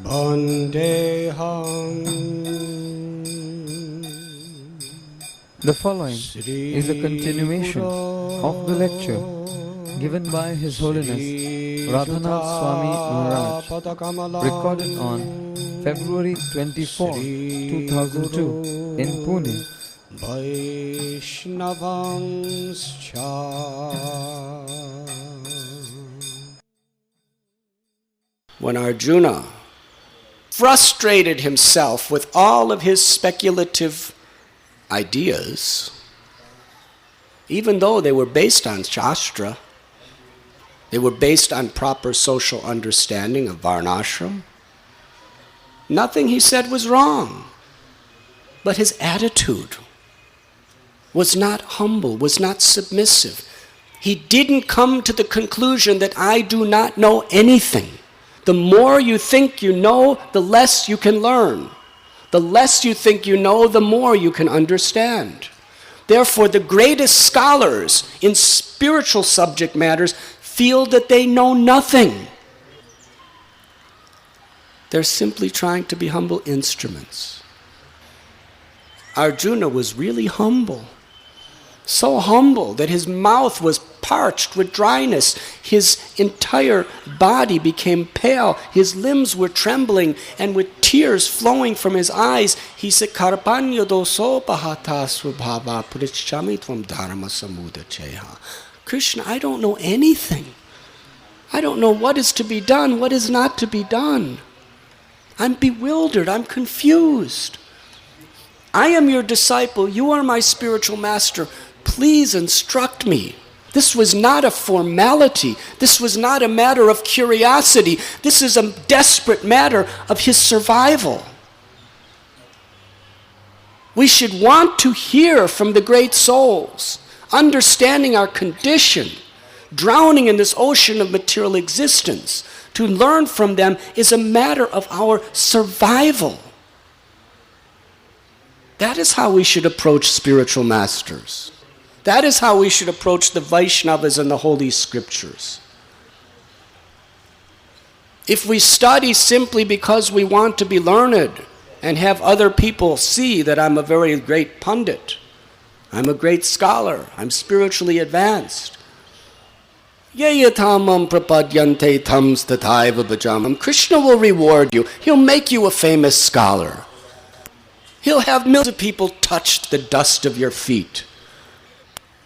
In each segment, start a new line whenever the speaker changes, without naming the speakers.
The following is a continuation of the lecture given by His Holiness Radhanath Swami Maharaj, recorded on February 24, 2002 in Pune.
When Arjuna frustrated himself with all of his speculative ideas, even though they were based on Shastra, they were based on proper social understanding of Varnashram, nothing he said was wrong. But his attitude was not humble, was not submissive. He didn't come to the conclusion that I do not know anything. The more you think you know, the less you can learn. The less you think you know, the more you can understand. Therefore, the greatest scholars in spiritual subject matters feel that they know nothing. They're simply trying to be humble instruments. Arjuna was really humble. So humble that his mouth was parched with dryness. His entire body became pale. His limbs were trembling, and with tears flowing from his eyes, he said, Karpanya doso pahata svabhava purichami tvam dharma samudacheha. Krishna, I don't know anything. I don't know what is to be done, what is not to be done. I'm bewildered, I'm confused. I am your disciple, you are my spiritual master. Please instruct me. This was not a formality. This was not a matter of curiosity. This is a desperate matter of his survival. We should want to hear from the great souls, understanding our condition, drowning in this ocean of material existence. To learn from them is a matter of our survival. That is how we should approach spiritual masters. That is how we should approach the Vaisnavas and the Holy Scriptures. If we study simply because we want to be learned and have other people see that I'm a very great pundit, I'm a great scholar, I'm spiritually advanced, Yayatamam prapadyante tams tathaiva bhajamam. Krishna will reward you. He'll make you a famous scholar. He'll have millions of people touch the dust of your feet.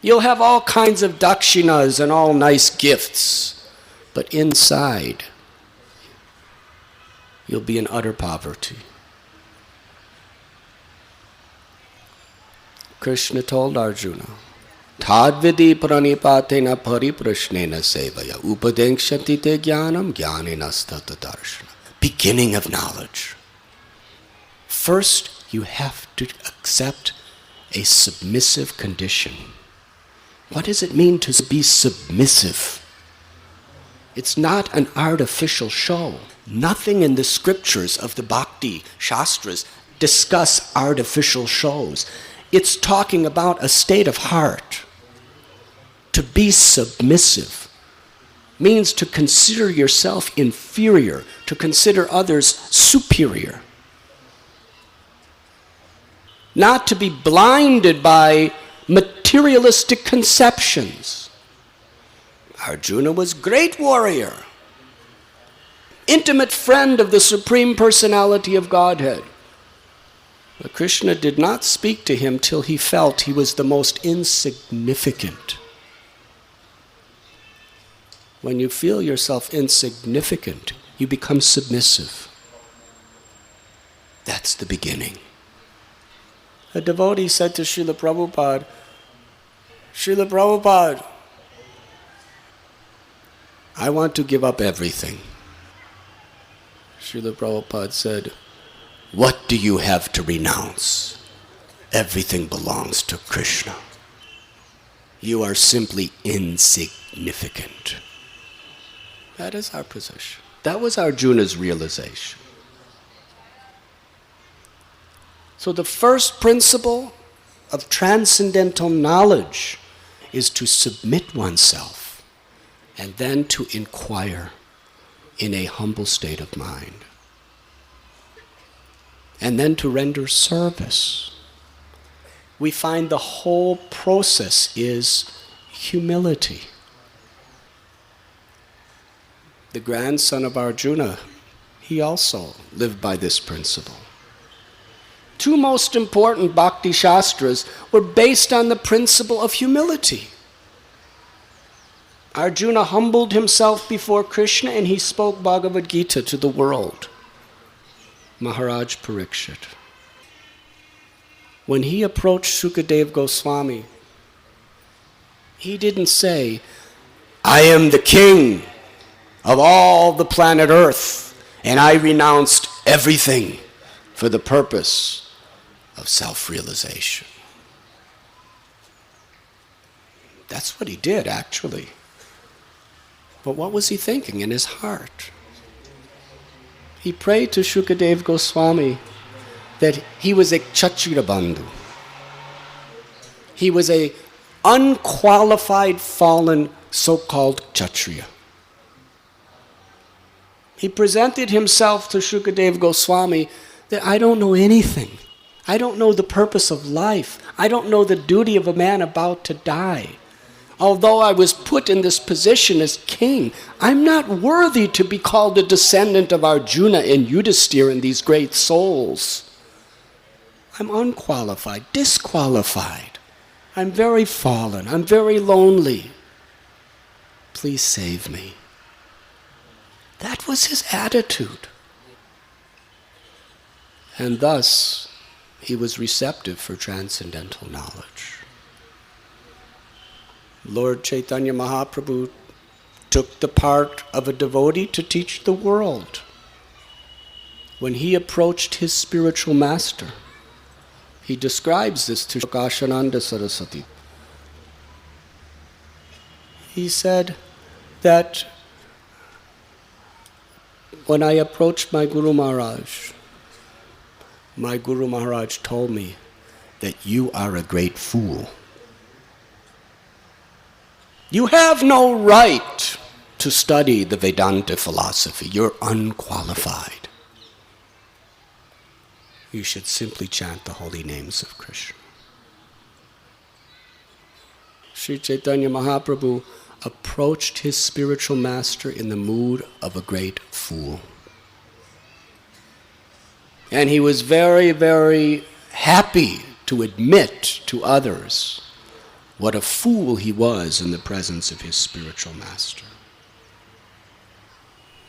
You'll have all kinds of dakshinas and all nice gifts. But inside, you'll be in utter poverty. Krishna told Arjuna, Tadvidi pranipatena pariprashnena sevaya upadengshati te jnanam jnanena statadarshana. Beginning of knowledge. First, you have to accept a submissive condition. What does it mean to be submissive? It's not an artificial show. Nothing in the scriptures of the Bhakti Shastras discuss artificial shows. It's talking about a state of heart. To be submissive means to consider yourself inferior, to consider others superior. Not to be blinded by materialistic conceptions. Arjuna was a great warrior, intimate friend of the Supreme Personality of Godhead. But Krishna did not speak to him till he felt he was the most insignificant. When you feel yourself insignificant, you become submissive. That's the beginning. A devotee said to Srila Prabhupada, Srila Prabhupada, I want to give up everything. Srila Prabhupada said, what do you have to renounce? Everything belongs to Krishna. You are simply insignificant. That is our position. That was Arjuna's realization. So the first principle of transcendental knowledge is to submit oneself and then to inquire in a humble state of mind. and then to render service. We find the whole process is humility. The grandson of Arjuna, he also lived by this principle. Two most important bhakti shastras were based on the principle of humility. Arjuna humbled himself before Krishna and he spoke Bhagavad Gita to the world. Maharaj Parikshit. When he approached Sukadeva Goswami, he didn't say, "I am the king of all the planet Earth, and I renounced everything for the purpose of self-realization." That's what he did, actually. But what was he thinking in his heart? He prayed to Sukadeva Goswami that he was a Kshatriya Bandhu. He was a unqualified, fallen, so-called Kshatriya. He presented himself to Sukadeva Goswami that I don't know anything. I don't know the purpose of life. I don't know the duty of a man about to die. Although I was put in this position as king, I'm not worthy to be called a descendant of Arjuna and Yudhisthira and these great souls. I'm unqualified, disqualified. I'm very fallen. I'm very lonely. Please save me. That was his attitude. And thus, he was receptive for transcendental knowledge. Lord Chaitanya Mahaprabhu took the part of a devotee to teach the world. When he approached his spiritual master, he describes this to Shokashananda Saraswati. He said that when I approached my Guru Maharaj told me that you are a great fool. You have no right to study the Vedanta philosophy. You're unqualified. You should simply chant the holy names of Krishna. Sri Chaitanya Mahaprabhu approached his spiritual master in the mood of a great fool. And he was very, very happy to admit to others what a fool he was in the presence of his spiritual master.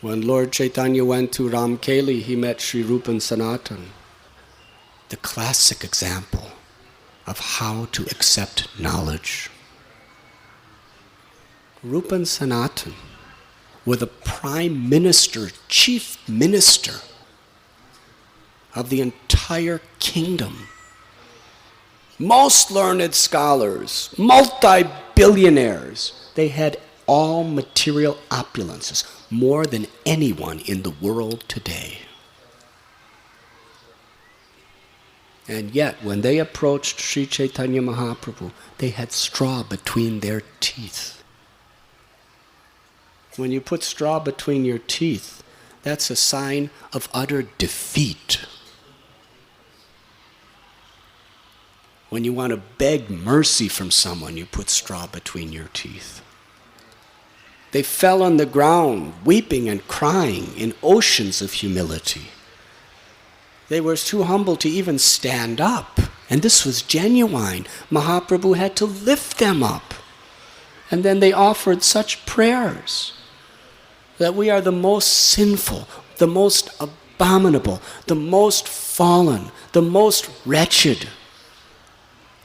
When Lord Chaitanya went to Ramkeli, he met Sri Rupan Sanatan, the classic example of how to accept knowledge. Rupan Sanatan were the prime minister, chief minister of the entire kingdom. Most learned scholars, multi-billionaires, they had all material opulences, more than anyone in the world today. And yet, when they approached Sri Chaitanya Mahaprabhu, they had straw between their teeth. When you put straw between your teeth, that's a sign of utter defeat. When you want to beg mercy from someone, you put straw between your teeth. They fell on the ground, weeping and crying in oceans of humility. They were too humble to even stand up. And this was genuine. Mahaprabhu had to lift them up. And then they offered such prayers that we are the most sinful, the most abominable, the most fallen, the most wretched.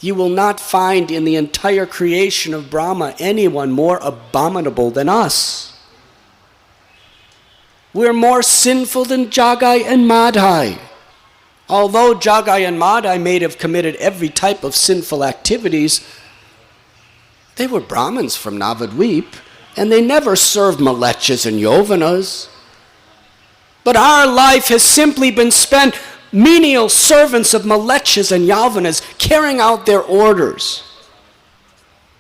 You will not find in the entire creation of Brahma anyone more abominable than us. We're more sinful than Jagai and Madhai. Although Jagai and Madhai may have committed every type of sinful activities, they were Brahmins from Navadvip, and they never served malechas and yovanas. But our life has simply been spent menial servants of malechas and yavanas, carrying out their orders.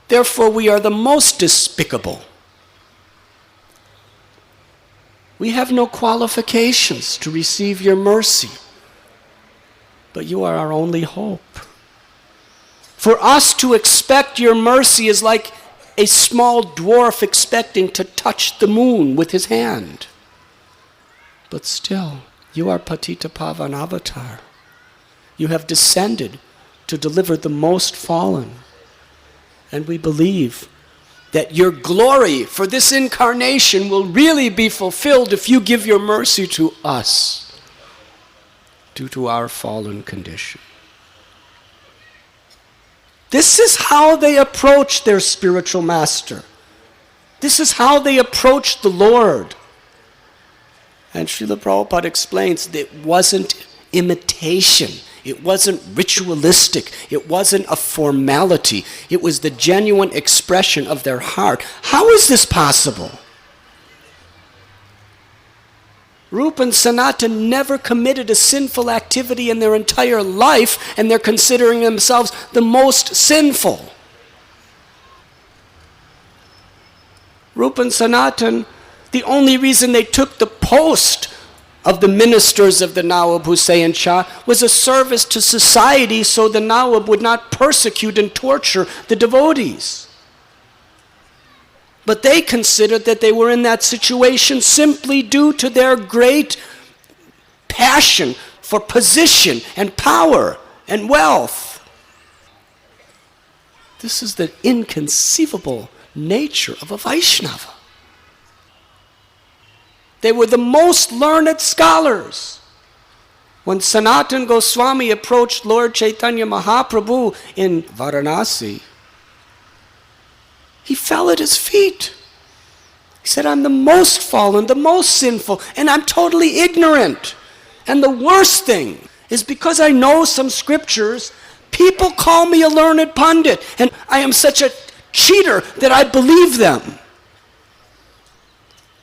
Therefore, we are the most despicable. We have no qualifications to receive your mercy. but you are our only hope. For us to expect your mercy is like a small dwarf expecting to touch the moon with his hand. But still, you are Patita Pavan Avatar. You have descended to deliver the most fallen. And we believe that your glory for this incarnation will really be fulfilled if you give your mercy to us due to our fallen condition. This is how they approach their spiritual master. This is how they approach the Lord. And Srila Prabhupada explains that it wasn't imitation. It wasn't ritualistic. It wasn't a formality. It was the genuine expression of their heart. How is this possible? Rupa and Sanatan never committed a sinful activity in their entire life, and they're considering themselves the most sinful. Rupa and Sanatan, the only reason they took the post of the ministers of the Nawab Hussain Shah was a service to society so the Nawab would not persecute and torture the devotees. But they considered that they were in that situation simply due to their great passion for position and power and wealth. This is the inconceivable nature of a Vaishnava. They were the most learned scholars. When Sanatan Goswami approached Lord Chaitanya Mahaprabhu in Varanasi, he fell at his feet. He said, I'm the most fallen, the most sinful, and I'm totally ignorant. And the worst thing is because I know some scriptures, people call me a learned pundit, and I am such a cheater that I believe them.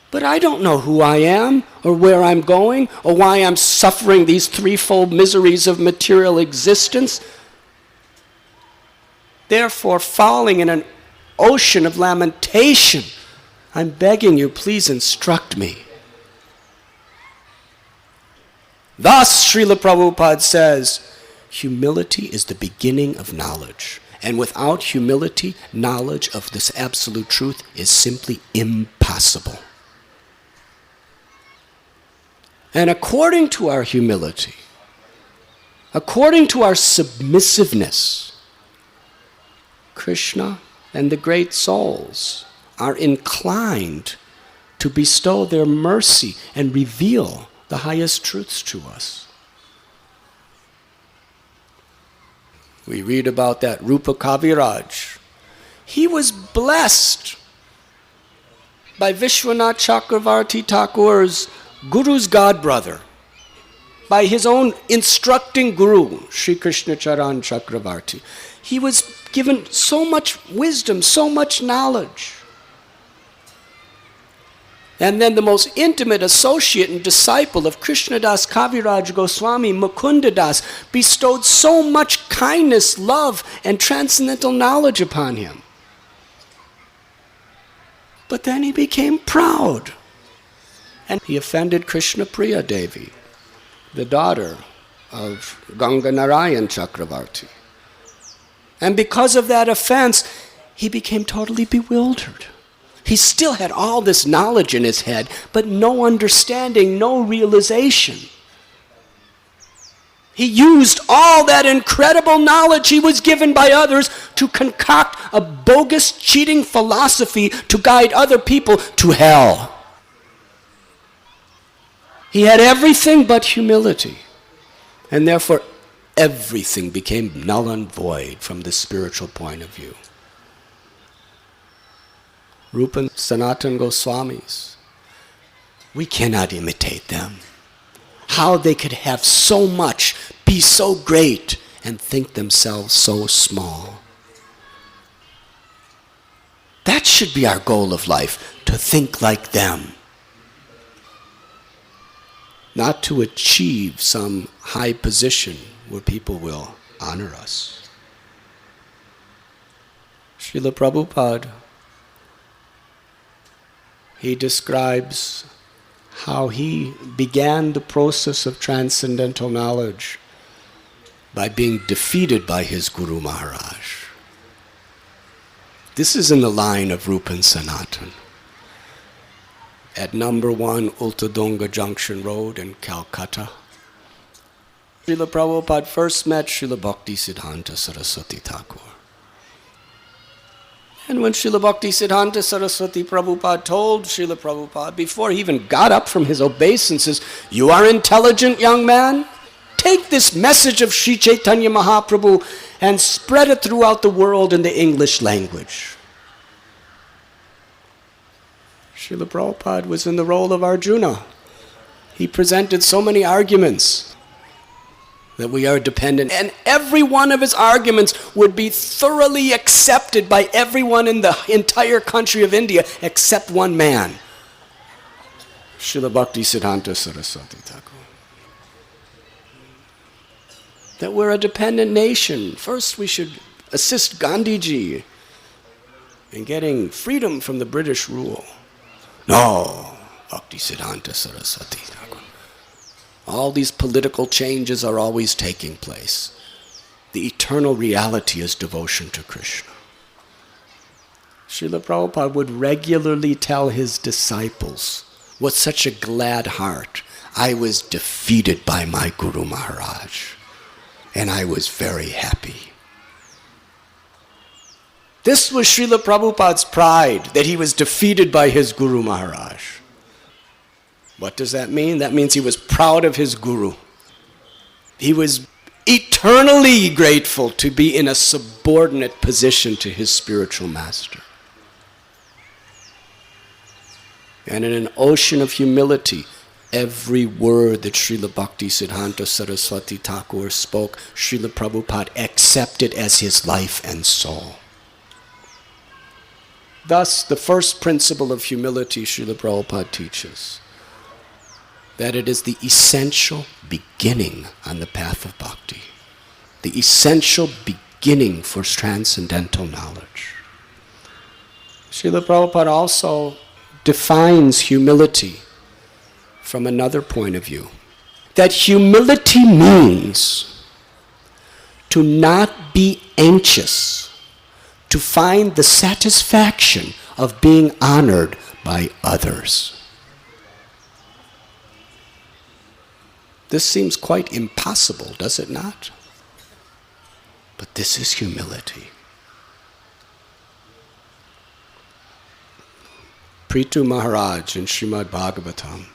But I don't know who I am, or where I'm going, or why I'm suffering these threefold miseries of material existence. Therefore, falling in an ocean of lamentation, I'm begging you, please instruct me. Thus, Srila Prabhupada says, humility is the beginning of knowledge. And without humility, knowledge of this absolute truth is simply impossible. And according to our humility, according to our submissiveness, Krishna and the great souls are inclined to bestow their mercy and reveal the highest truths to us. We read about that Rupa Kaviraj. He was blessed by Vishwanath Chakravarti Thakur's Guru's godbrother, by his own instructing Guru, Sri Krishna Charan Chakravarti. He was given so much wisdom, so much knowledge. And then the most intimate associate and disciple of Krishnadas Kaviraj Goswami, Mukundadas, bestowed so much kindness, love, and transcendental knowledge upon him. But then he became proud. And he offended Krishna Priya Devi, the daughter of Ganga Narayan Chakravarti. And because of that offense, he became totally bewildered. He still had all this knowledge in his head, but no understanding, no realization. He used all that incredible knowledge he was given by others to concoct a bogus, cheating philosophy to guide other people to hell. He had everything but humility, and therefore everything became null and void from the spiritual point of view. Rupa and Sanatan Goswamis, we cannot imitate them. How they could have so much, be so great, and think themselves so small. That should be our goal of life, to think like them. Not to achieve some high position where people will honor us. Srila Prabhupada, he describes how he began the process of transcendental knowledge by being defeated by his Guru Maharaj. This is in the line of Rupa and Sanatan. At number 1 Ultadunga Junction Road in Calcutta, Srila Prabhupada first met Srila Bhaktisiddhanta Saraswati Thakur. And when Srila Bhaktisiddhanta Saraswati Prabhupada told Srila Prabhupada, before he even got up from his obeisances, "You are intelligent, young man. Take this message of Sri Chaitanya Mahaprabhu and spread it throughout the world in the English language." Srila Prabhupada was in the role of Arjuna. He presented so many arguments that we are dependent, and every one of his arguments would be thoroughly accepted by everyone in the entire country of India except one man, Srila Bhaktisiddhanta Saraswati Thakur. That we're a dependent nation. First we should assist Gandhiji in getting freedom from the British rule. No, Bhaktisiddhanta Saraswati Thakur. All these political changes are always taking place. The eternal reality is devotion to Krishna. Srila Prabhupada would regularly tell his disciples with such a glad heart, "I was defeated by my Guru Maharaj, and I was very happy." This was Srila Prabhupada's pride, that he was defeated by his Guru Maharaj. What does that mean? That means he was proud of his Guru. He was eternally grateful to be in a subordinate position to his spiritual master. And in an ocean of humility, every word that Srila Bhaktisiddhanta Saraswati Thakur spoke, Srila Prabhupada accepted as his life and soul. Thus, the first principle of humility Srila Prabhupada teaches, that it is the essential beginning on the path of bhakti, the essential beginning for transcendental knowledge. Srila Prabhupada also defines humility from another point of view, that humility means to not be anxious, to find the satisfaction of being honored by others. This seems quite impossible, does it not? But this is humility. Prithu Maharaj in Srimad Bhagavatam,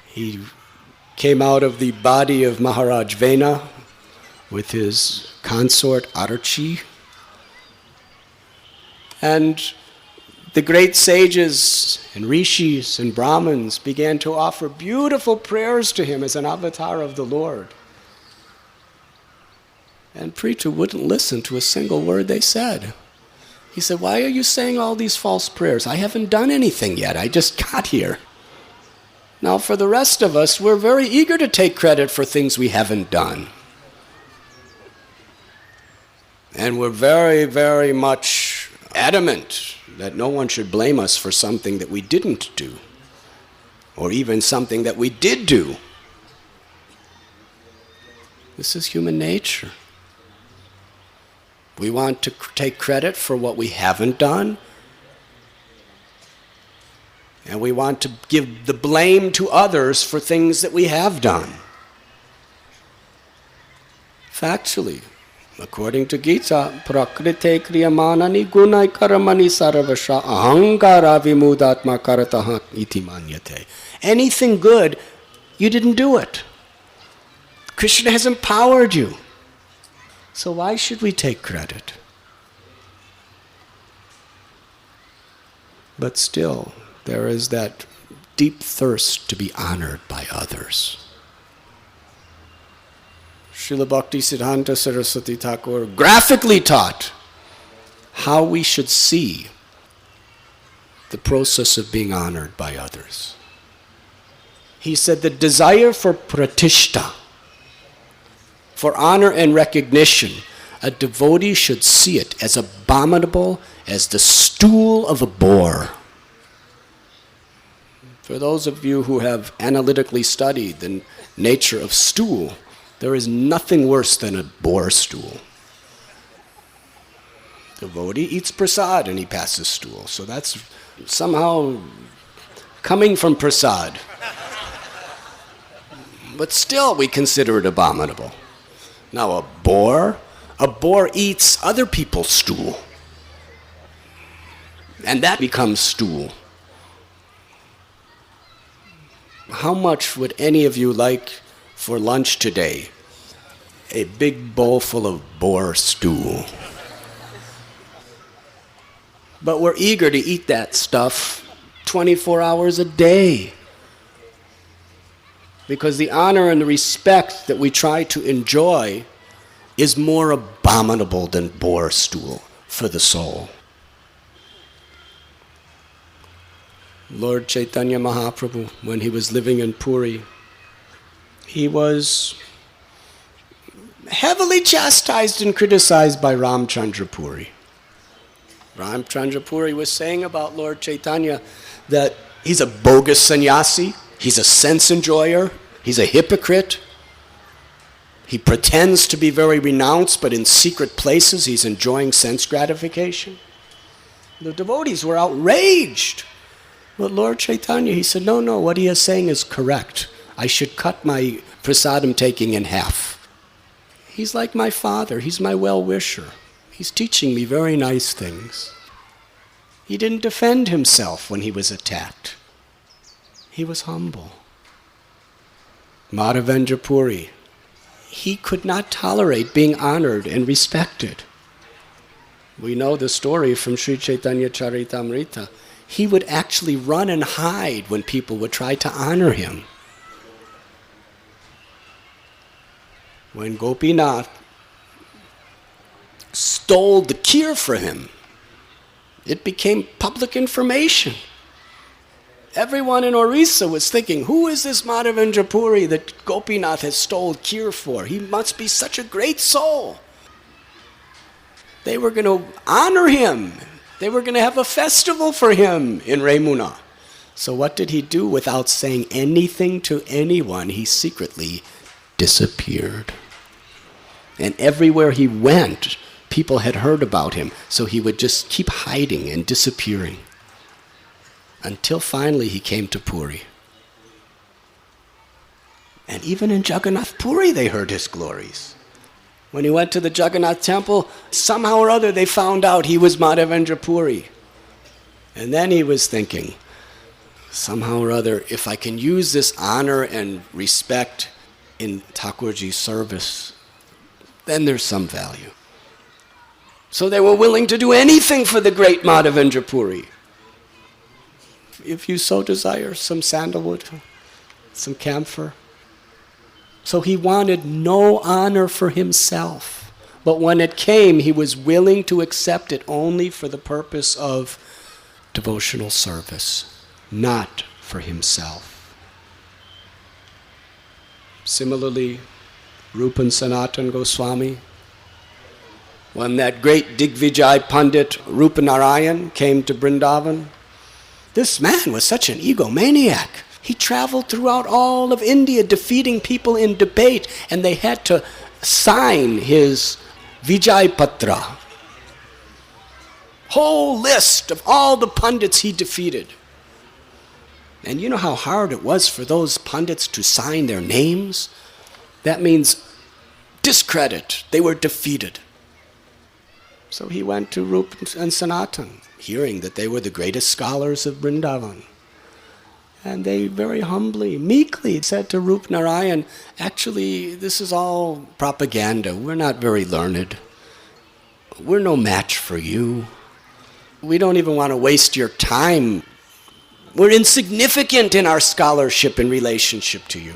he came out of the body of Maharaj Vena with his consort Archi, and the great sages and rishis and brahmins began to offer beautiful prayers to him as an avatar of the Lord. And Prithu wouldn't listen to a single word they said. He said, "Why are you saying all these false prayers? I haven't done anything yet. I just got here." Now for the rest of us, we're very eager to take credit for things we haven't done. And we're very, very much adamant that no one should blame us for something that we didn't do, or even something that we did do. This is human nature. We want to take credit for what we haven't done, and we want to give the blame to others for things that we have done. Factually, according to Gita, prakrite kriyamanani gunai karamani sarvasha ahankara vimudatma karataha iti manyate. Anything good, you didn't do it. Krishna has empowered you. So why should we take credit? But still, there is that deep thirst to be honored by others. Srila Bhaktisiddhanta Saraswati Thakur graphically taught how we should see the process of being honored by others. He said the desire for pratishta, for honor and recognition, a devotee should see it as abominable as the stool of a boar. For those of you who have analytically studied the nature of stool, There is nothing worse than a boar stool. The devotee eats prasad and he passes stool. So that's somehow coming from prasad. But still we consider it abominable. Now a boar eats other people's stool. And that becomes stool. How much would any of you like for lunch today? A big bowl full of boar stool. But we're eager to eat that stuff 24 hours a day. Because the honor and the respect that we try to enjoy is more abominable than boar stool for the soul. Lord Chaitanya Mahaprabhu, when he was living in Puri, he was heavily chastised and criticized by Ramchandra Puri. Ramchandra Puri was saying about Lord Chaitanya that he's a bogus sannyasi, he's a sense enjoyer, he's a hypocrite. He pretends to be very renounced, but in secret places he's enjoying sense gratification. The devotees were outraged. But Lord Chaitanya, he said, no, what he is saying is correct. I should cut my prasadam taking in half. He's like my father. He's my well-wisher. He's teaching me very nice things. He didn't defend himself when he was attacked. He was humble. Madhavendra Puri, he could not tolerate being honored and respected. We know the story from Sri Chaitanya Charitamrita. He would actually run and hide when people would try to honor him. When Gopinath stole the kheer for him, it became public information. Everyone in Orissa was thinking, who is this Madhavendra Puri that Gopinath has stole kheer for? He must be such a great soul. They were going to honor him. They were going to have a festival for him in Remuna. So what did he do? Without saying anything to anyone, he secretly disappeared. And everywhere he went, people had heard about him. So he would just keep hiding and disappearing. Until finally he came to Puri. And even in Jagannath Puri they heard his glories. When he went to the Jagannath temple, somehow or other they found out he was Madhavendra Puri. And then he was thinking, somehow or other, if I can use this honor and respect in Thakurji's service, then there's some value. So they were willing to do anything for the great Madhavendra Puri. If you so desire, some sandalwood, some camphor. So he wanted no honor for himself. But when it came, he was willing to accept it only for the purpose of devotional service, not for himself. Similarly, Rupa and Sanatan Goswami, when that great Digvijay Pandit Rupa Narayan came to Vrindavan, this man was such an egomaniac. He traveled throughout all of India defeating people in debate, and they had to sign his Vijay Patra. Whole list of all the pundits he defeated. And you know how hard it was for those pundits to sign their names? That means discredit. They were defeated. So he went to Rupa and Sanatan, hearing that they were the greatest scholars of Vrindavan. And they very humbly, meekly said to Rup Narayan, actually, this is all propaganda. We're not very learned. We're no match for you. We don't even want to waste your time. We're insignificant in our scholarship in relationship to you.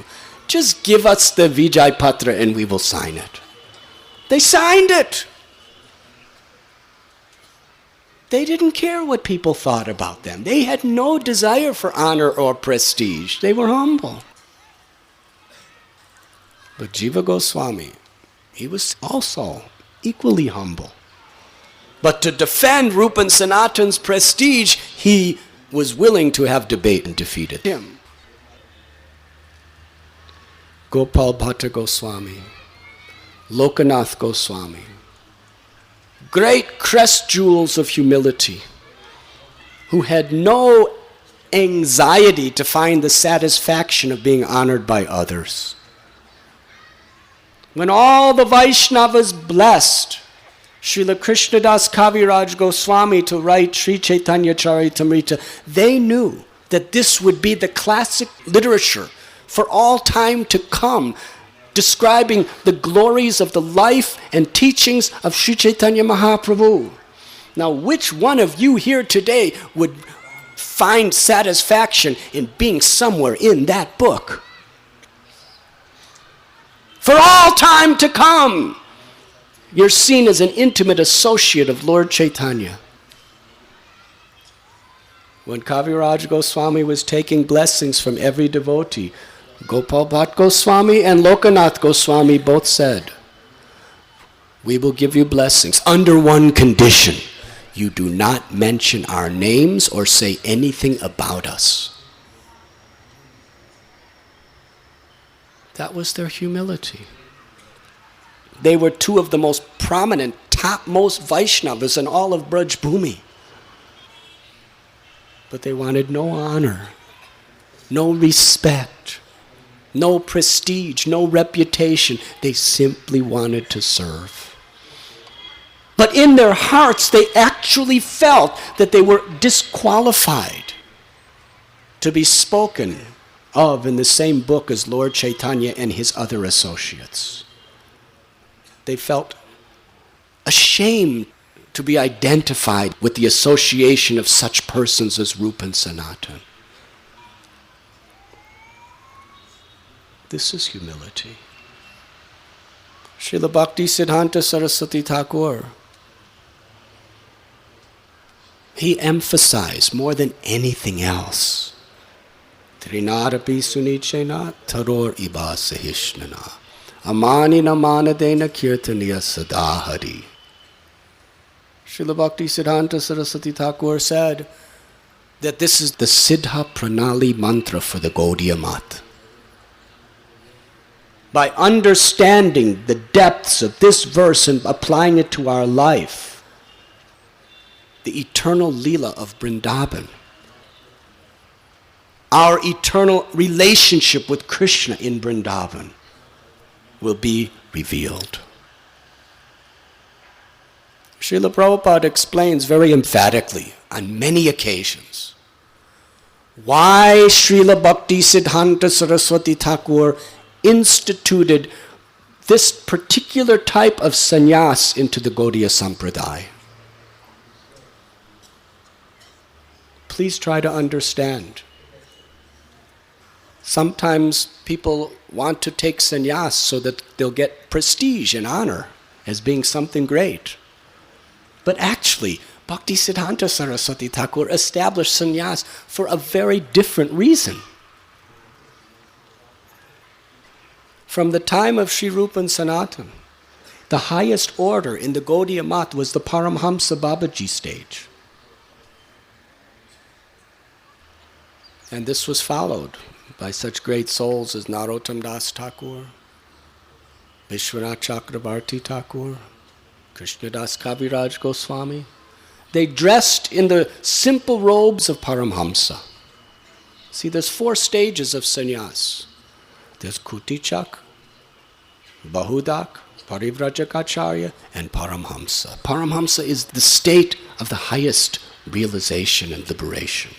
Just give us the Vijay Patra and we will sign it. They signed it. They didn't care what people thought about them. They had no desire for honor or prestige. They were humble. But Jiva Goswami, he was also equally humble. But to defend Rupa and Sanatan's prestige, he was willing to have debate and defeated him. Gopal Bhatta Goswami, Lokanath Goswami, great crest jewels of humility, who had no anxiety to find the satisfaction of being honored by others. When all the Vaishnavas blessed Srila Krishnadas Kaviraj Goswami to write Sri Chaitanya Charitamrita, they knew that this would be the classic literature for all time to come, describing the glories of the life and teachings of Sri Chaitanya Mahaprabhu. Now, which one of you here today would find satisfaction in being somewhere in that book? For all time to come, you're seen as an intimate associate of Lord Chaitanya. When Kaviraj Goswami was taking blessings from every devotee, Gopal Bhatta Goswami and Lokanath Goswami both said, "We will give you blessings under one condition. You do not mention our names or say anything about us." That was their humility. They were two of the most prominent, topmost Vaishnavas in all of Braj Bhumi. But they wanted no honor, no respect, no prestige, no reputation. They simply wanted to serve. But in their hearts, they actually felt that they were disqualified to be spoken of in the same book as Lord Chaitanya and his other associates. They felt ashamed to be identified with the association of such persons as Rupa and Sanatan. This is humility. Srila Bhakti Siddhanta Saraswati Thakur, he emphasized more than anything else, Trinadapi Sunichena Taror Iba Sahishnana Amani Namanadena Kirtaniya Sadahari. Srila Bhakti Siddhanta Saraswati Thakur said that this is the Siddha Pranali mantra for the Gaudiya Mat. By understanding the depths of this verse and applying it to our life, the eternal Leela of Vrindavan, our eternal relationship with Krishna in Vrindavan will be revealed. Srila Prabhupada explains very emphatically on many occasions why Srila Bhakti Siddhanta Saraswati Thakur instituted this particular type of sannyas into the Gaudiya Sampradaya. Please try to understand. Sometimes people want to take sannyas so that they'll get prestige and honor as being something great. But actually, Bhakti Siddhanta Saraswati Thakur established sannyas for a very different reason. From the time of Sri Rupa and Sanatan, the highest order in the Gaudiya Mat was the Paramhamsa Babaji stage. And this was followed by such great souls as Narottam Das Thakur, Vishwanath Chakrabarti Thakur, Krishnadas Kaviraj Goswami. They dressed in the simple robes of Paramhamsa. See, there's 4 stages of sannyas. There's Kutichak, Bahudak, Parivrajacharya, and Paramhamsa. Paramhamsa is the state of the highest realization and liberation.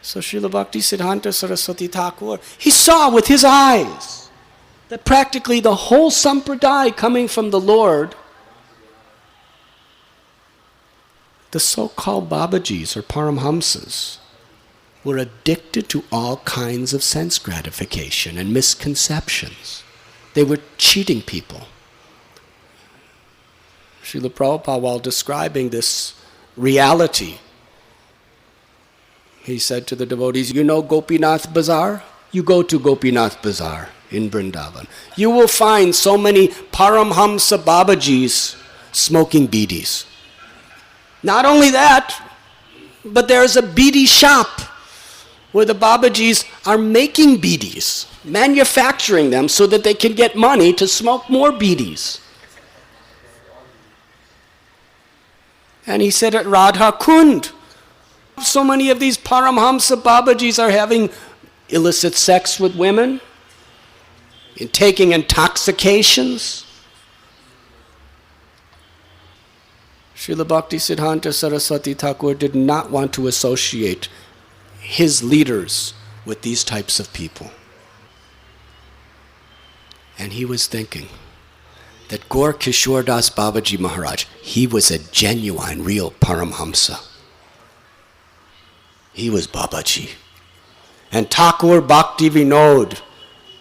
So Srila Bhakti Siddhanta Saraswati Thakur, he saw with his eyes that practically the whole sampradaya coming from the Lord, the so-called Babajis or Paramhamsas, were addicted to all kinds of sense gratification and misconceptions. They were cheating people. Srila Prabhupada, while describing this reality, he said to the devotees, you know Gopinath Bazaar? You go to Gopinath Bazaar in Vrindavan. You will find so many Paramhamsa Babajis smoking bidis. Not only that, but there's a bidi shop where the Babajis are making bidis, manufacturing them so that they can get money to smoke more bidis. And he said at Radha Kund, so many of these Paramhamsa Babajis are having illicit sex with women, and taking intoxications. Srila Bhaktisiddhanta Saraswati Thakur did not want to associate his leaders with these types of people. And he was thinking that Gaur Kishore Das Babaji Maharaj, he was a genuine, real Paramhamsa. He was Babaji. And Thakur Bhakti Vinod,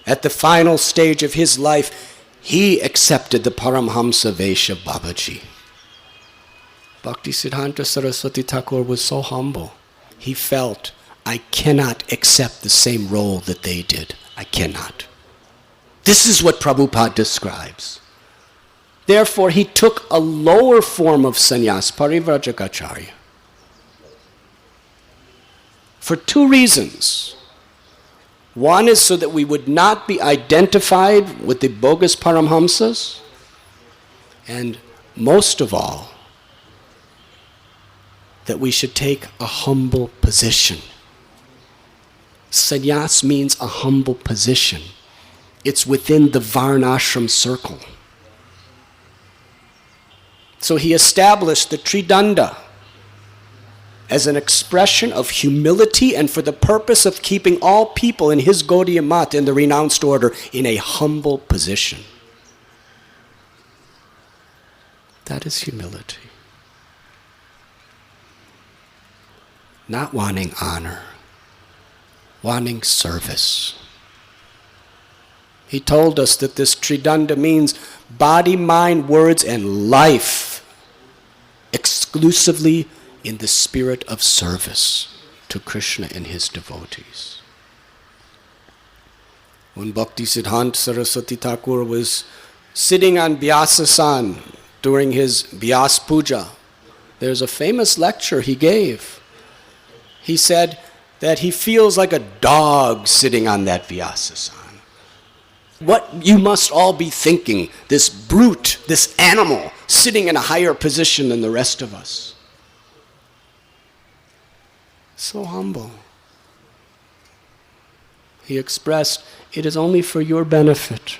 at the final stage of his life, he accepted the Paramhamsa Vesha Babaji. Bhaktisiddhanta Saraswati Thakur was so humble. He felt, I cannot accept the same role that they did. I cannot. This is what Prabhupada describes. Therefore, he took a lower form of sannyas, Parivrajagacharya, for two reasons. One is so that we would not be identified with the bogus Paramhamsas, and most of all, that we should take a humble position. Sannyas means a humble position. It's within the Varnashram circle. So he established the Tridanda as an expression of humility and for the purpose of keeping all people in his Gaudiya Mat, in the renounced order, in a humble position. That is humility. Not wanting honor, wanting service. He told us that this Tridanda means body, mind, words, and life exclusively in the spirit of service to Krishna and his devotees. When Bhaktisiddhanta Saraswati Thakur was sitting on Vyasasan during his Vyas Puja, there's a famous lecture he gave. He said that he feels like a dog sitting on that Vyasasan. What you must all be thinking, this brute, this animal, sitting in a higher position than the rest of us. So humble. He expressed, it is only for your benefit.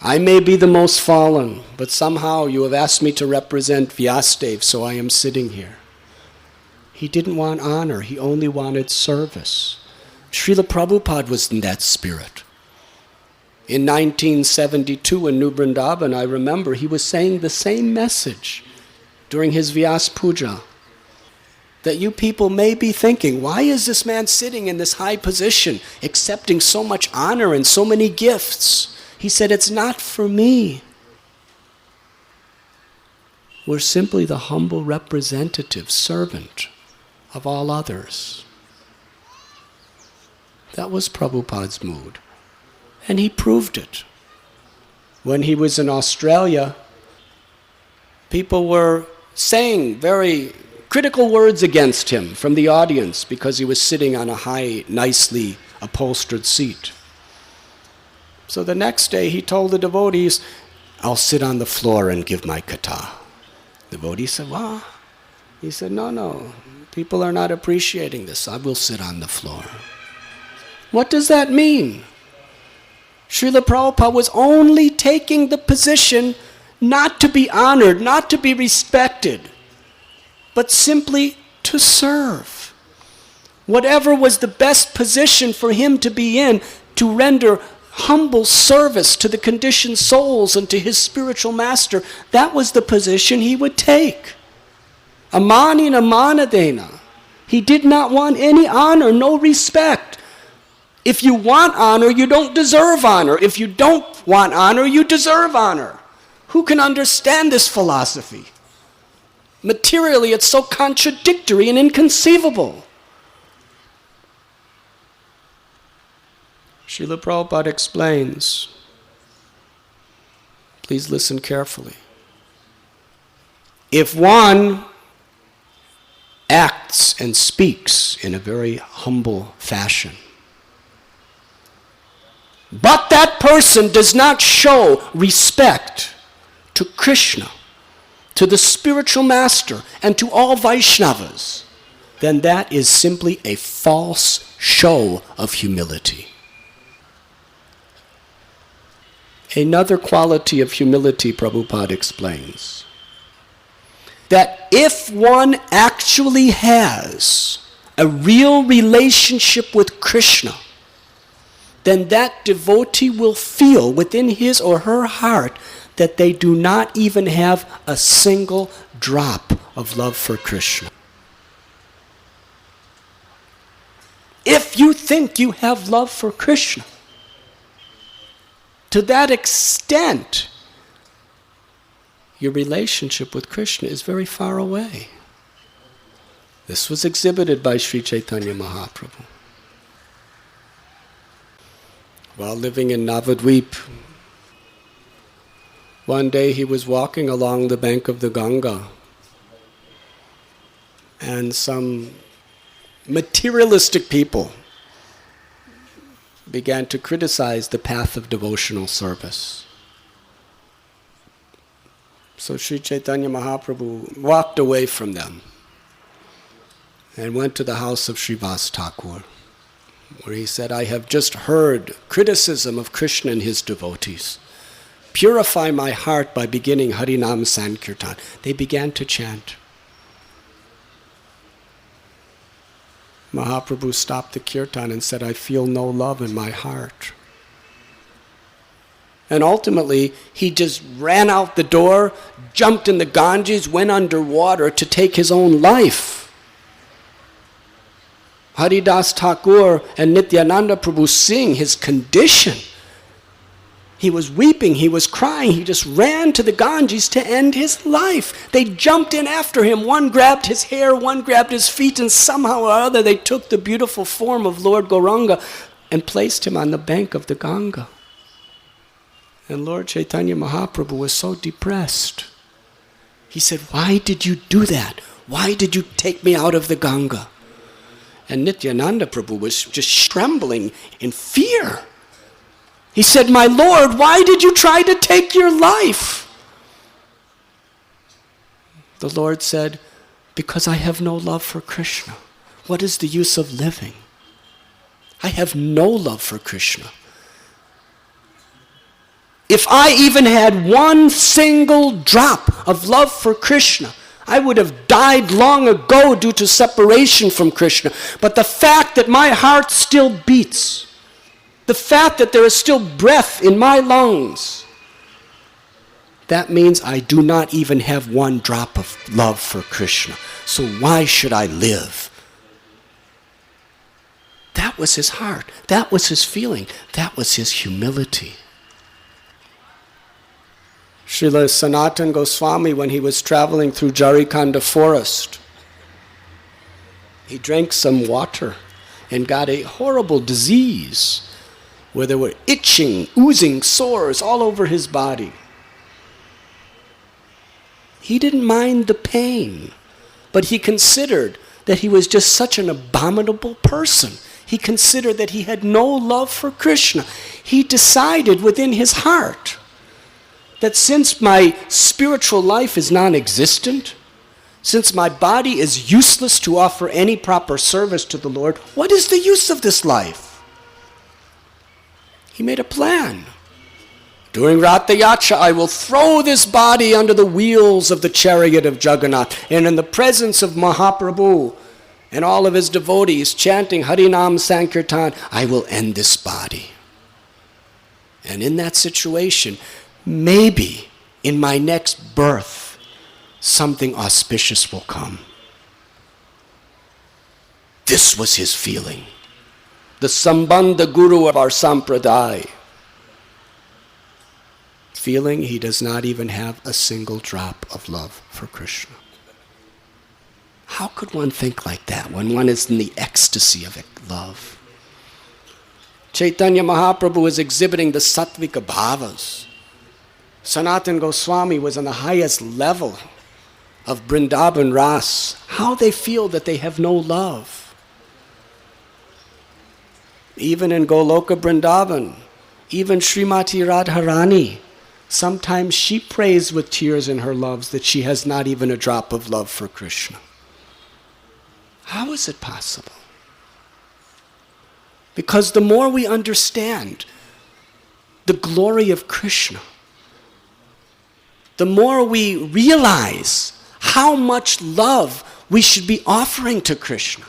I may be the most fallen, but somehow you have asked me to represent Vyasadeva, so I am sitting here. He didn't want honor, he only wanted service. Srila Prabhupada was in that spirit. In 1972 in New Vrindavan, I remember he was saying the same message during his Vyas Puja. That you people may be thinking, why is this man sitting in this high position, accepting so much honor and so many gifts? He said, it's not for me. We're simply the humble representative, servant of all others. That was Prabhupada's mood. And he proved it. When he was in Australia, people were saying very critical words against him from the audience because he was sitting on a high, nicely upholstered seat. So the next day he told the devotees, I'll sit on the floor and give my katha. The devotee said, what? He said, no, people are not appreciating this. I will sit on the floor. What does that mean? Srila Prabhupada was only taking the position not to be honored, not to be respected, but simply to serve. Whatever was the best position for him to be in, to render humble service to the conditioned souls and to his spiritual master, that was the position he would take. Amanina manadena. He did not want any honor, no respect. If you want honor, you don't deserve honor. If you don't want honor, you deserve honor. Who can understand this philosophy? Materially, it's so contradictory and inconceivable. Srila Prabhupada explains. Please listen carefully. If one acts acts and speaks in a very humble fashion. But that person does not show respect to Krishna, to the spiritual master, and to all Vaishnavas, then that is simply a false show of humility. Another quality of humility, Prabhupada explains, that if one actually has a real relationship with Krishna, then that devotee will feel within his or her heart that they do not even have a single drop of love for Krishna. If you think you have love for Krishna, to that extent, your relationship with Krishna is very far away. This was exhibited by Sri Chaitanya Mahaprabhu. While living in Navadvip, one day he was walking along the bank of the Ganga, and some materialistic people began to criticize the path of devotional service. So Sri Chaitanya Mahaprabhu walked away from them and went to the house of Srivas Thakur, where he said, I have just heard criticism of Krishna and his devotees. Purify my heart by beginning Harinam Sankirtan. They began to chant. Mahaprabhu stopped the kirtan and said, I feel no love in my heart. And ultimately, he just ran out the door, jumped in the Ganges, went underwater to take his own life. Haridas Thakur and Nityananda Prabhu seeing his condition, he was weeping, he was crying, he just ran to the Ganges to end his life. They jumped in after him. One grabbed his hair, one grabbed his feet, and somehow or other they took the beautiful form of Lord Gauranga and placed him on the bank of the Ganga. And Lord Chaitanya Mahaprabhu was so depressed. He said, why did you do that? Why did you take me out of the Ganga? And Nityananda Prabhu was just trembling in fear. He said, my Lord, why did you try to take your life? The Lord said, because I have no love for Krishna. What is the use of living? I have no love for Krishna. If I even had one single drop of love for Krishna, I would have died long ago due to separation from Krishna. But the fact that my heart still beats, the fact that there is still breath in my lungs, that means I do not even have one drop of love for Krishna. So why should I live? That was his heart. That was his feeling. That was his humility. Srila Sanatana Goswami, when he was traveling through Jarikhanda forest, he drank some water and got a horrible disease where there were itching, oozing sores all over his body. He didn't mind the pain, but he considered that he was just such an abominable person. He considered that he had no love for Krishna. He decided within his heart that since my spiritual life is non-existent, since my body is useless to offer any proper service to the Lord, what is the use of this life? He made a plan. During Ratha Yatra, I will throw this body under the wheels of the chariot of Jagannath, and in the presence of Mahaprabhu and all of his devotees chanting Harinam Sankirtan, I will end this body. And in that situation, maybe in my next birth, something auspicious will come. This was his feeling. The Sambandha Guru of our Sampradaya, feeling he does not even have a single drop of love for Krishna. How could one think like that when one is in the ecstasy of love? Chaitanya Mahaprabhu is exhibiting the sattvika bhavas. Sanatana Goswami was on the highest level of Vrindavan Ras. how they feel that they have no love. Even in Goloka Vrindavan, even Srimati Radharani, sometimes she prays with tears in her loves that she has not even a drop of love for Krishna. How is it possible? Because the more we understand the glory of Krishna, the more we realize how much love we should be offering to Krishna.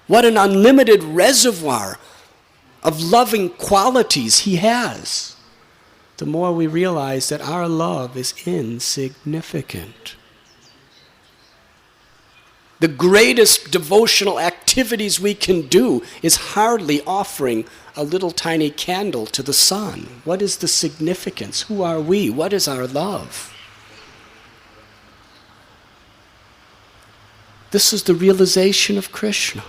What an unlimited reservoir of loving qualities he has. The more we realize that our love is insignificant. The greatest devotional activities we can do is hardly offering a little tiny candle to the sun. What is the significance? Who are we? What is our love? This is the realization of Krishna.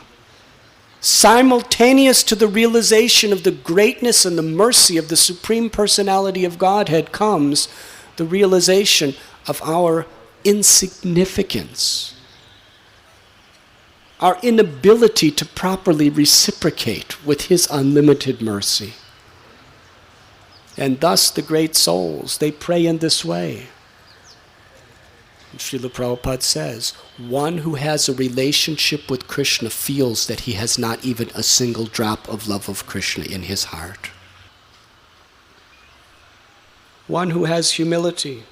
Simultaneous to the realization of the greatness and the mercy of the Supreme Personality of Godhead comes the realization of our insignificance, our inability to properly reciprocate with His unlimited mercy. And thus the great souls, they pray in this way. Srila Prabhupada says, one who has a relationship with Krishna feels that he has not even a single drop of love of Krishna in his heart. One who has humility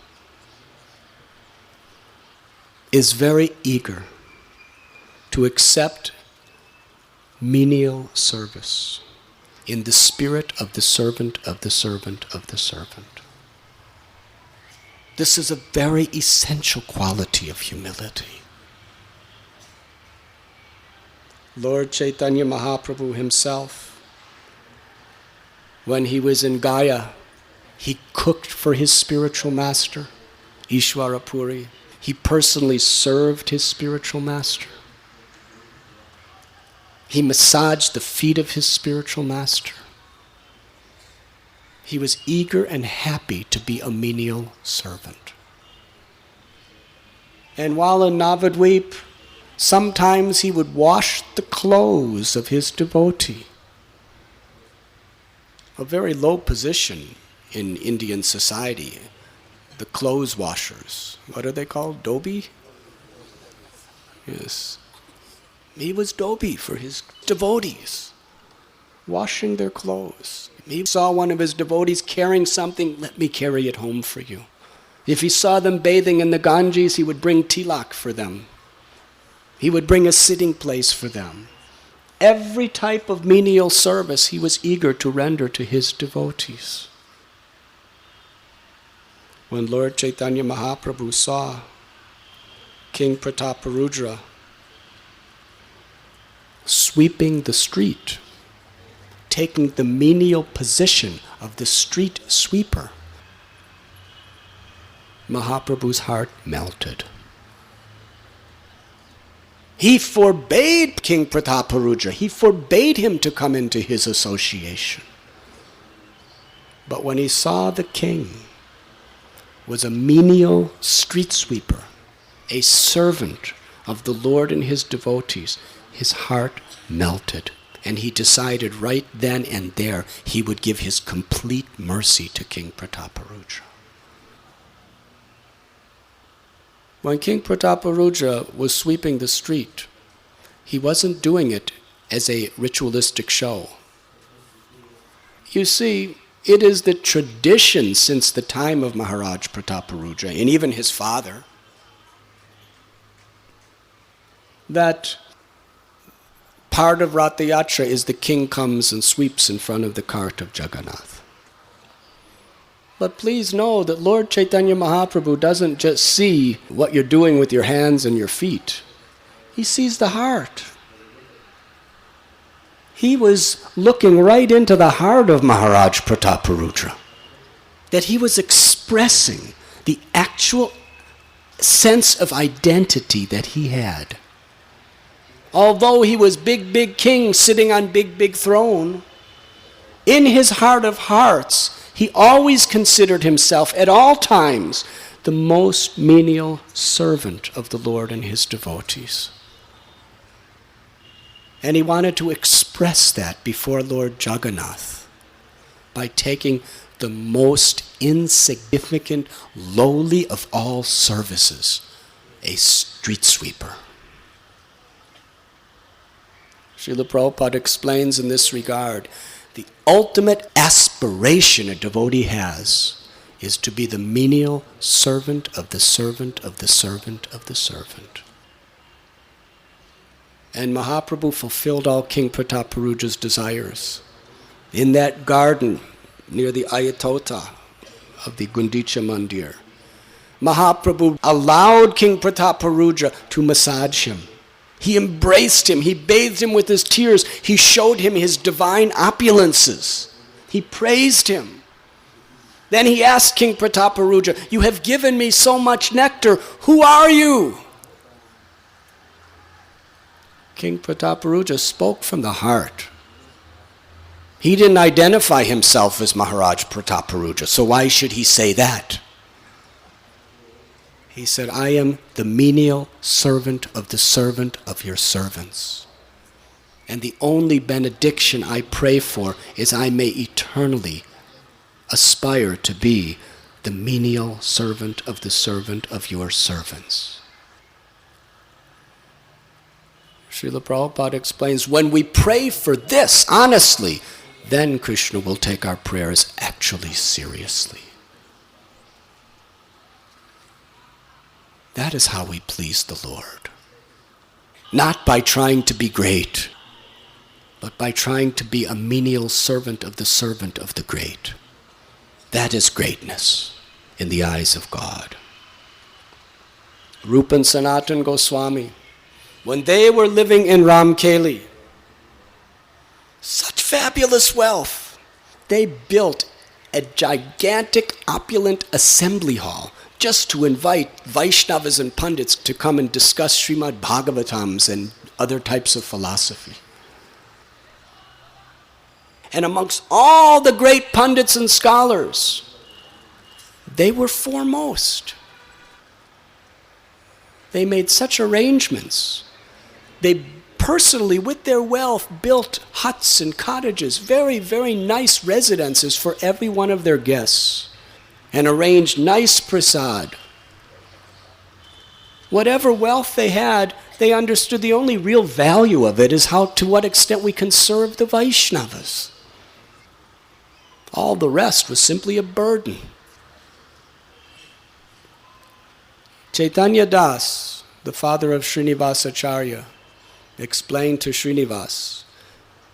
is very eager to accept menial service in the spirit of the servant of the servant of the servant. This is a very essential quality of humility. Lord Chaitanya Mahaprabhu himself, when he was in Gaya, he cooked for his spiritual master, Ishwara Puri. He personally served his spiritual master. He massaged the feet of his spiritual master. He was eager and happy to be a menial servant. And while in Navadvip, sometimes he would wash the clothes of his devotee. A very low position in Indian society. The clothes washers. What are they called? Dhobi? Yes. He was dhobi for his devotees, washing their clothes. He saw one of his devotees carrying something, let me carry it home for you. If he saw them bathing in the Ganges, he would bring tilak for them. He would bring a sitting place for them. Every type of menial service he was eager to render to his devotees. When Lord Chaitanya Mahaprabhu saw King Prataparudra sweeping the street, taking the menial position of the street sweeper, Mahaprabhu's heart melted. He forbade King Prataparudra, he forbade him to come into his association. But when he saw the king was a menial street sweeper, a servant of the Lord and his devotees, his heart melted. And he decided right then and there he would give his complete mercy to King Prataparudra. When King Prataparudra was sweeping the street, he wasn't doing it as a ritualistic show. You see, it is the tradition since the time of Maharaj Prataparudra, and even his father, that part of Ratha Yatra is the king comes and sweeps in front of the cart of Jagannath. But please know that Lord Chaitanya Mahaprabhu doesn't just see what you're doing with your hands and your feet. He sees the heart. He was looking right into the heart of Maharaj Prataparudra. That he was expressing the actual sense of identity that he had. Although he was big king sitting on big throne, in his heart of hearts, he always considered himself at all times the most menial servant of the Lord and his devotees. And he wanted to express that before Lord Jagannath by taking the most insignificant, lowly of all services, a street sweeper. Srila Prabhupada explains in this regard, the ultimate aspiration a devotee has is to be the menial servant of the servant of the servant of the servant. And Mahaprabhu fulfilled all King Prataparuja's desires. In that garden near the Ayatota of the Gundicha Mandir, Mahaprabhu allowed King Prataparuja to massage him. He embraced him. He bathed him with his tears. He showed him his divine opulences. He praised him. Then he asked King Prataparuja, "You have given me so much nectar. Who are you?" King Prataparuja spoke from the heart. He didn't identify himself as Maharaj Prataparuja, so why should he say that? He said, "I am the menial servant of your servants. And the only benediction I pray for is I may eternally aspire to be the menial servant of your servants." Srila Prabhupada explains, when we pray for this honestly, then Krishna will take our prayers actually seriously. That is how we please the Lord. Not by trying to be great, but by trying to be a menial servant of the great. That is greatness in the eyes of God. Rupa and Sanatan Goswami, when they were living in Ramkeli, such fabulous wealth, they built a gigantic, opulent assembly hall just to invite Vaishnavas and Pandits to come and discuss Srimad Bhagavatams and other types of philosophy. And amongst all the great Pandits and scholars, they were foremost. They made such arrangements. They personally, with their wealth, built huts and cottages, very, very nice residences for every one of their guests, and arranged nice prasad. Whatever wealth they had, they understood the only real value of it is to what extent we can serve the Vaishnavas. All the rest was simply a burden. Chaitanya Das, the father of Srinivasacharya, explained to Srinivas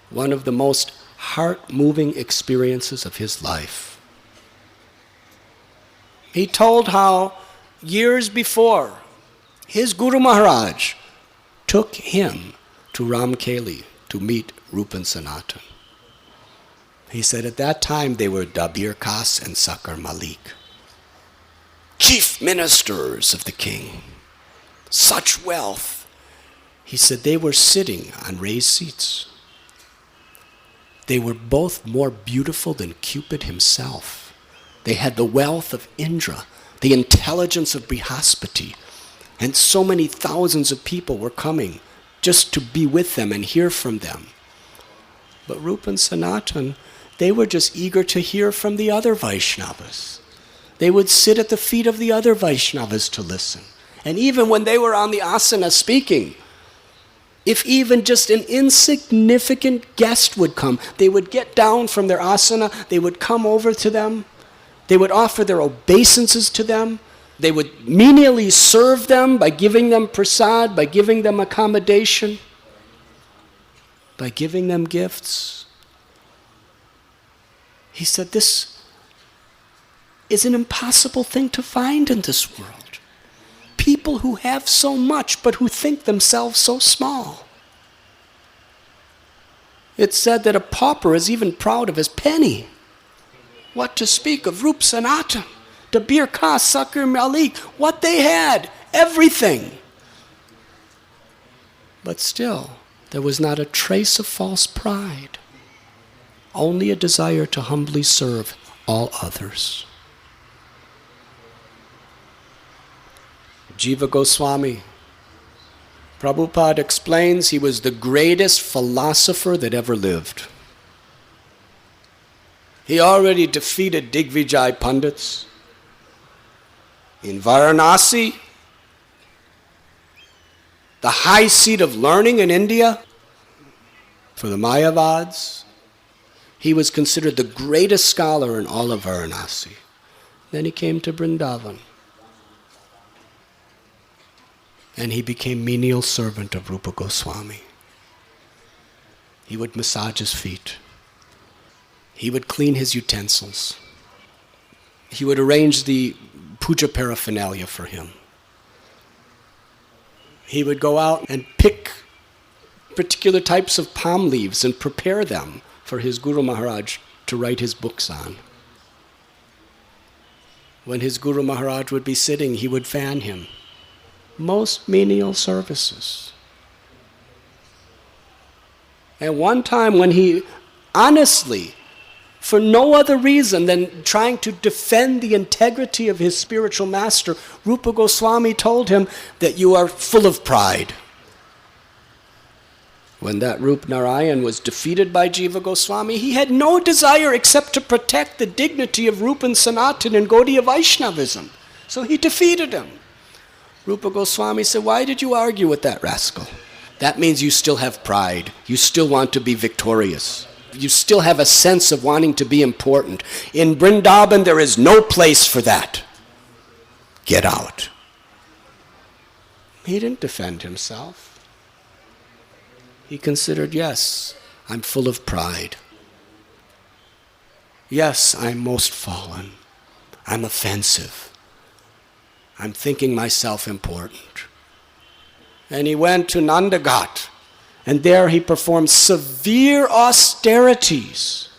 one of the most heart-moving experiences of his life. He told how years before, his Guru Maharaj took him to Ramkeli to meet Rupa and Sanatan. He said at that time they were Dabir Khas and Sakar Malik, chief ministers of the king. Such wealth. He said they were sitting on raised seats. They were both more beautiful than Cupid himself. They had the wealth of Indra, the intelligence of Brihaspati, and so many thousands of people were coming just to be with them and hear from them. But Rupa and Sanatan, they were just eager to hear from the other Vaishnavas. They would sit at the feet of the other Vaishnavas to listen. And even when they were on the asana speaking, if even just an insignificant guest would come, they would get down from their asana, they would come over to them, they would offer their obeisances to them, they would menially serve them by giving them prasad, by giving them accommodation, by giving them gifts. He said this is an impossible thing to find in this world. People who have so much but who think themselves so small. It's said that a pauper is even proud of his penny. What to speak of Rup Sanatan, Dabir Khas, Sakar Malik, what they had, everything. But still, there was not a trace of false pride, only a desire to humbly serve all others. Jiva Goswami, Prabhupada explains he was the greatest philosopher that ever lived. He already defeated Digvijay Pandits. In Varanasi, the high seat of learning in India, for the Mayavads, he was considered the greatest scholar in all of Varanasi. Then he came to Vrindavan. And he became menial servant of Rupa Goswami. He would massage his feet. He would clean his utensils. He would arrange the puja paraphernalia for him. He would go out and pick particular types of palm leaves and prepare them for his Guru Maharaj to write his books on. When his Guru Maharaj would be sitting, he would fan him. Most menial services. And one time when he honestly, for no other reason than trying to defend the integrity of his spiritual master, Rupa Goswami told him that you are full of pride. When that Rup Narayan was defeated by Jiva Goswami, he had no desire except to protect the dignity of Rupa and Sanatan and Gaudiya Vaishnavism. So he defeated him. Rupa Goswami said, why did you argue with that rascal? That means you still have pride. You still want to be victorious. You still have a sense of wanting to be important. In Vrindavan, there is no place for that. Get out. He didn't defend himself. He considered, yes, I'm full of pride. Yes, I'm most fallen. I'm offensive. I'm thinking myself important. And he went to Nandaghat, and there he performed severe austerities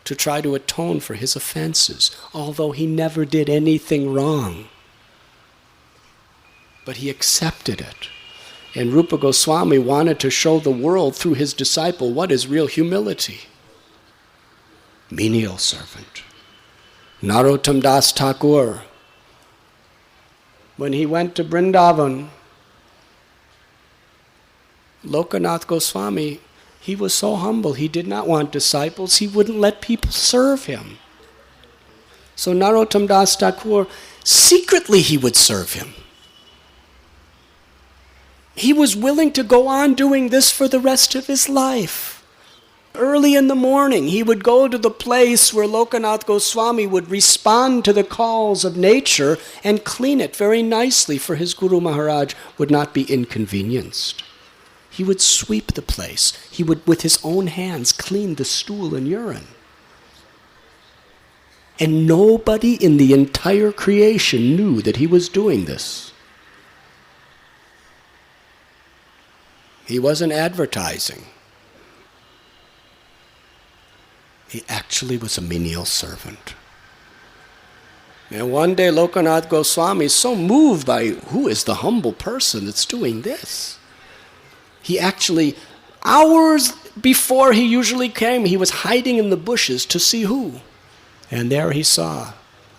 to try to atone for his offenses, although he never did anything wrong. But he accepted it. And Rupa Goswami wanted to show the world through his disciple what is real humility. Menial servant. Narottam Das Thakur, when he went to Vrindavan, Lokanath Goswami, he was so humble, he did not want disciples, he wouldn't let people serve him. So Narottam Das Thakur, secretly he would serve him. He was willing to go on doing this for the rest of his life. Early in the morning, he would go to the place where Lokanath Goswami would respond to the calls of nature and clean it very nicely, for his Guru Maharaj would not be inconvenienced. He would sweep the place. He would, with his own hands, clean the stool and urine. And nobody in the entire creation knew that he was doing this. He wasn't advertising. He actually was a menial servant. And one day Lokanath Goswami is so moved by who is the humble person that's doing this. He actually, hours before he usually came, he was hiding in the bushes to see who. And there he saw,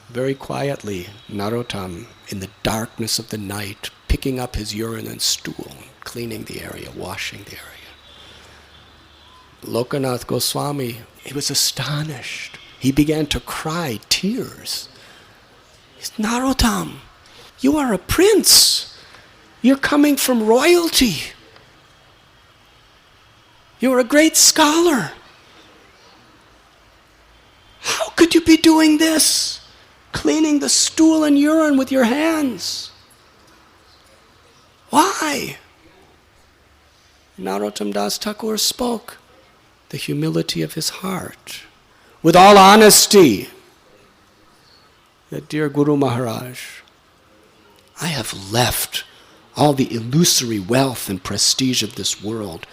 very quietly, Narottam in the darkness of the night, picking up his urine and stool, cleaning the area, washing the area. Lokanath Goswami, he was astonished. He began to cry tears. He said, Narottam, you are a prince. You're coming from royalty. You're a great scholar. How could you be doing this? Cleaning the stool and urine with your hands. Why? Narottam Das Thakur spoke. The humility of his heart. With all honesty, that dear Guru Maharaj, I have left all the illusory wealth and prestige of this world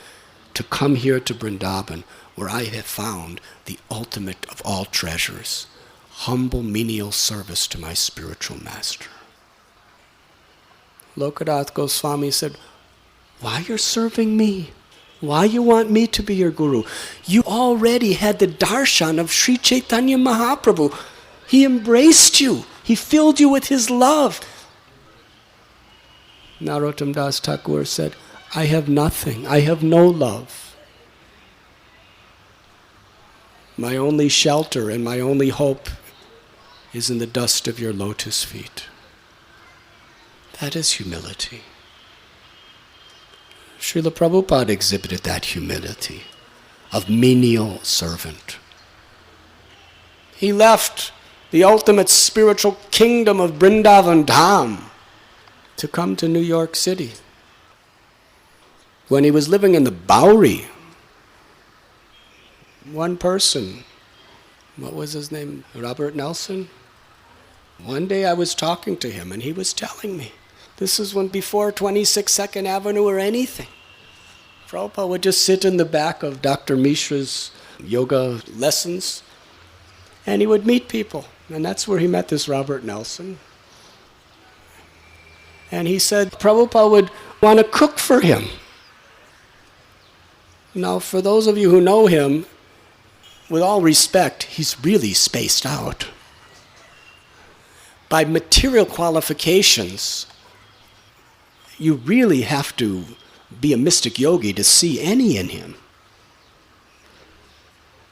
to come here to Vrindavan, where I have found the ultimate of all treasures, humble menial service to my spiritual master. Lokanath Goswami said, why you're serving me? Why you want me to be your guru? You already had the darshan of Sri Chaitanya Mahaprabhu. He embraced you. He filled you with his love. Narottam Das Thakur said, I have nothing, I have no love. My only shelter and my only hope is in the dust of your lotus feet. That is humility. Srila Prabhupada exhibited that humility of menial servant. He left the ultimate spiritual kingdom of Vrindavan Dham to come to New York City. When he was living in the Bowery, one person, what was his name, Robert Nelson? One day I was talking to him and he was telling me, this is when before 26 Second Avenue or anything. Prabhupada would just sit in the back of Dr. Mishra's yoga lessons and he would meet people. And that's where he met this Robert Nelson. And he said Prabhupada would want to cook for him. Now, for those of you who know him, with all respect, he's really spaced out. By material qualifications, you really have to be a mystic yogi to see any in him.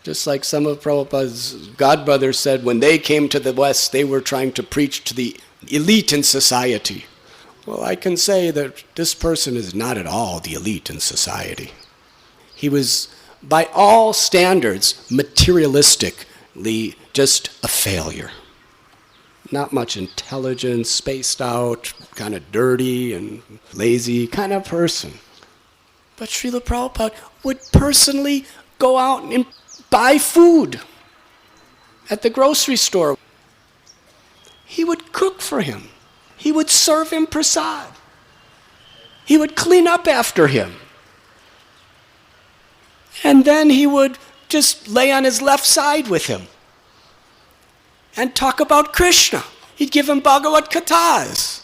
Just like some of Prabhupada's godbrothers said, when they came to the West, they were trying to preach to the elite in society. Well, I can say that this person is not at all the elite in society. He was, by all standards, materialistically just a failure. Not much intelligence, spaced out, kind of dirty and lazy kind of person. But Srila Prabhupada would personally go out and buy food at the grocery store. He would cook for him. He would serve him prasad. He would clean up after him. And then he would just lay on his left side with him and talk about Krishna. He'd give him Bhagavad Kathas.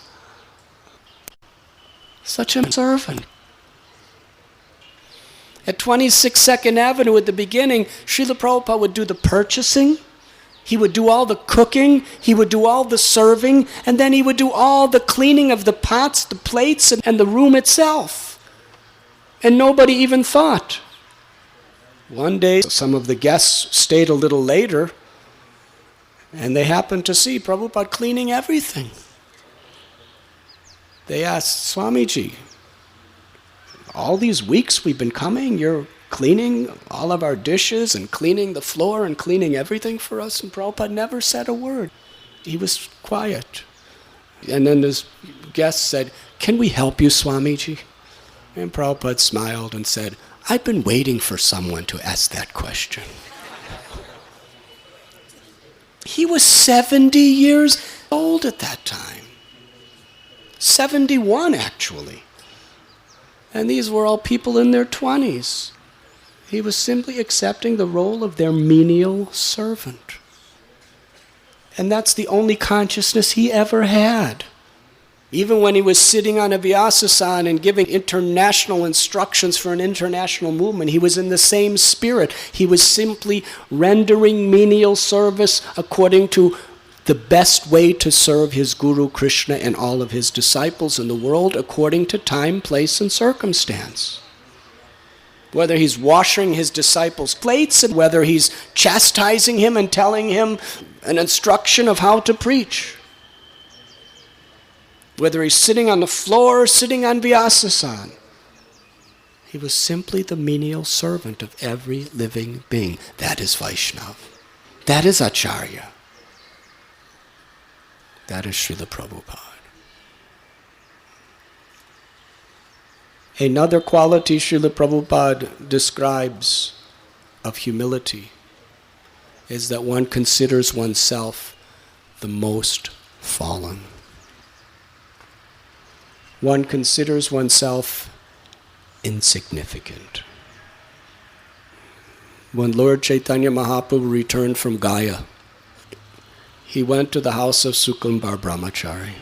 Such a servant. At 26 Second Avenue at the beginning, Srila Prabhupada would do the purchasing, he would do all the cooking, he would do all the serving, and then he would do all the cleaning of the pots, the plates, and the room itself. And nobody even thought. One day, some of the guests stayed a little later, and they happened to see Prabhupada cleaning everything. They asked, Swamiji, all these weeks we've been coming, you're cleaning all of our dishes and cleaning the floor and cleaning everything for us? And Prabhupada never said a word. He was quiet. And then this guest said, can we help you, Swamiji? And Prabhupada smiled and said, I've been waiting for someone to ask that question. He was 70 years old at that time. 71, actually. And these were all people in their 20s. He was simply accepting the role of their menial servant. And that's the only consciousness he ever had. Even when he was sitting on a Vyasasana and giving international instructions for an international movement, he was in the same spirit. He was simply rendering menial service according to the best way to serve his Guru Krishna and all of his disciples in the world according to time, place, and circumstance. Whether he's washing his disciples' plates, and whether he's chastising him and telling him an instruction of how to preach. Whether he's sitting on the floor or sitting on Vyasasana. He was simply the menial servant of every living being. That is Vaishnava. That is Acharya. That is Srila Prabhupada. Another quality Srila Prabhupada describes of humility is that one considers oneself the most fallen. One considers oneself insignificant. When Lord Chaitanya Mahaprabhu returned from Gaya, he went to the house of Sukumbar Brahmachari.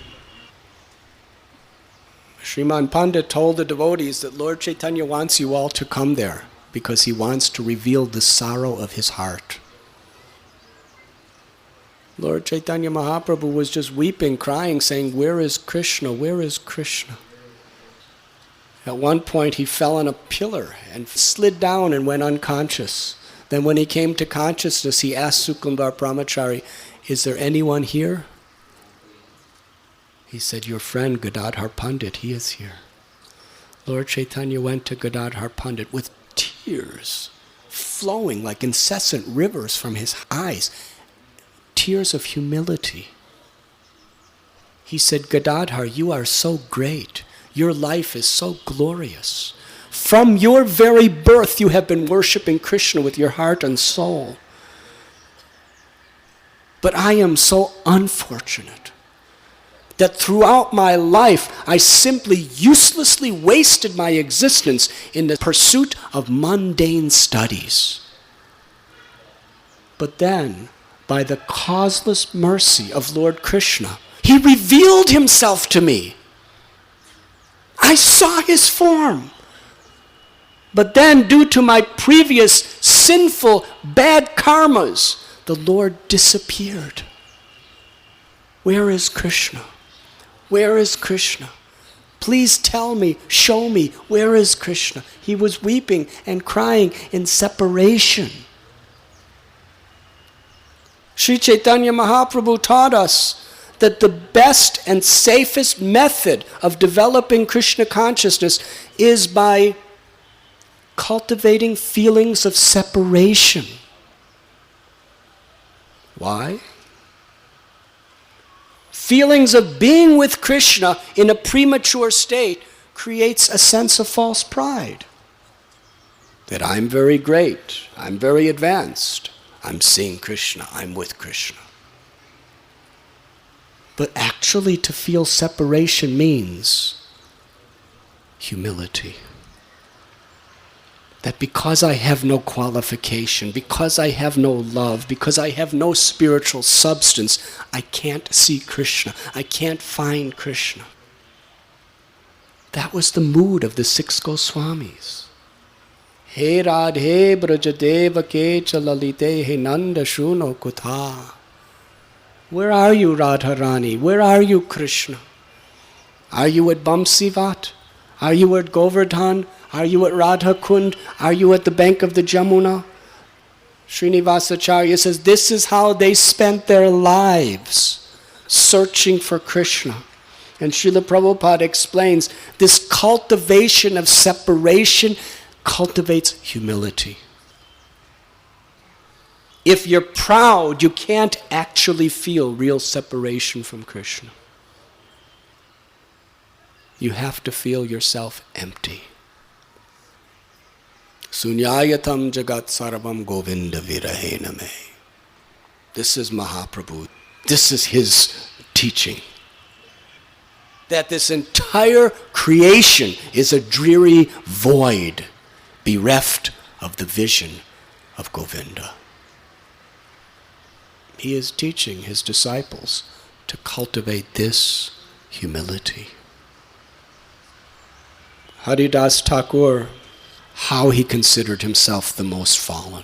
Sriman Pandit told the devotees that Lord Chaitanya wants you all to come there because he wants to reveal the sorrow of his heart. Lord Chaitanya Mahaprabhu was just weeping, crying, saying, where is Krishna? Where is Krishna? At one point he fell on a pillar and slid down and went unconscious. Then when he came to consciousness, he asked Sukumbar Brahmachari, "Is there anyone here?" He said, "Your friend Gadadhar Pandit, he is here." Lord Chaitanya went to Gadadhar Pandit with tears flowing like incessant rivers from his eyes, tears of humility. He said, "Gadadhar, you are so great. Your life is so glorious. From your very birth you have been worshipping Krishna with your heart and soul. But I am so unfortunate that throughout my life I simply uselessly wasted my existence in the pursuit of mundane studies. But then, by the causeless mercy of Lord Krishna, he revealed himself to me. I saw his form. But then, due to my previous sinful, bad karmas, the Lord disappeared. Where is Krishna? Where is Krishna? Please tell me, show me, where is Krishna?" He was weeping and crying in separation. Sri Chaitanya Mahaprabhu taught us that the best and safest method of developing Krishna consciousness is by cultivating feelings of separation. Why? Feelings of being with Krishna in a premature state creates a sense of false pride. That I'm very great, I'm very advanced, I'm seeing Krishna, I'm with Krishna. But actually to feel separation means humility. That because I have no qualification, because I have no love, because I have no spiritual substance, I can't see Krishna. I can't find Krishna. That was the mood of the 6 Goswamis. He Radhe Brajadeva Ke Chalalite He Nanda Shuno Kutha. Where are you, Radharani? Where are you, Krishna? Are you at Bamsivat? Are you at Govardhan? Are you at Radha Kund? Are you at the bank of the Jamuna? Srinivasacharya says this is how they spent their lives, searching for Krishna. And Srila Prabhupada explains this cultivation of separation cultivates humility. If you're proud, you can't actually feel real separation from Krishna. You have to feel yourself empty. Sunyayatam jagat sarvam govinda virahena me. This is Mahaprabhu. This is his teaching. That this entire creation is a dreary void, bereft of the vision of Govinda. He is teaching his disciples to cultivate this humility. Haridas Thakur, how he considered himself the most fallen.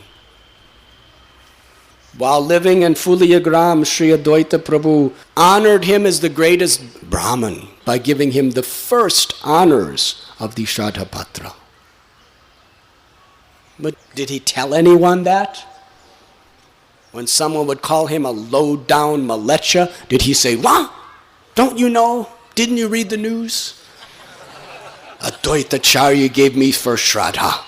While living in Fuliyagram, Sri Advaita Prabhu honored him as the greatest Brahman by giving him the first honors of the Shraddha-patra. But did he tell anyone that? When someone would call him a low-down malecha, did he say, "What? Don't you know? Didn't you read the news? Advaitacharya gave me first Shraddha.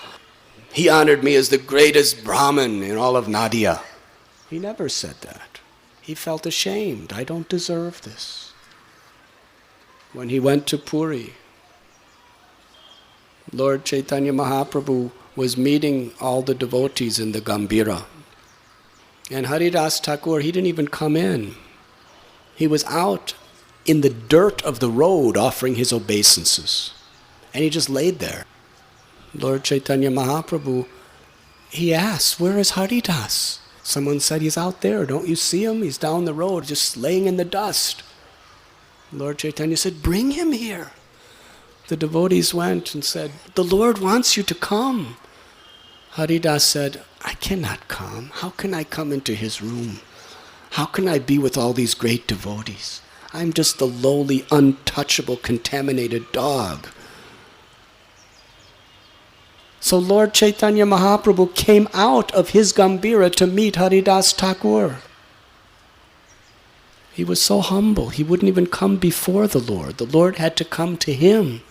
He honored me as the greatest Brahman in all of Nadia." He never said that. He felt ashamed. I don't deserve this. When he went to Puri, Lord Chaitanya Mahaprabhu was meeting all the devotees in the Gambhira. And Haridas Thakur, he didn't even come in. He was out in the dirt of the road offering his obeisances. And he just laid there. Lord Chaitanya Mahaprabhu, he asked, "Where is Haridas?" Someone said, "He's out there. Don't you see him? He's down the road, just laying in the dust." Lord Chaitanya said, "Bring him here." The devotees went and said, "The Lord wants you to come." Haridas said, "I cannot come. How can I come into his room? How can I be with all these great devotees? I'm just the lowly, untouchable, contaminated dog." So Lord Chaitanya Mahaprabhu came out of his Gambhira to meet Haridas Thakur. He was so humble, he wouldn't even come before the Lord. The Lord had to come to him.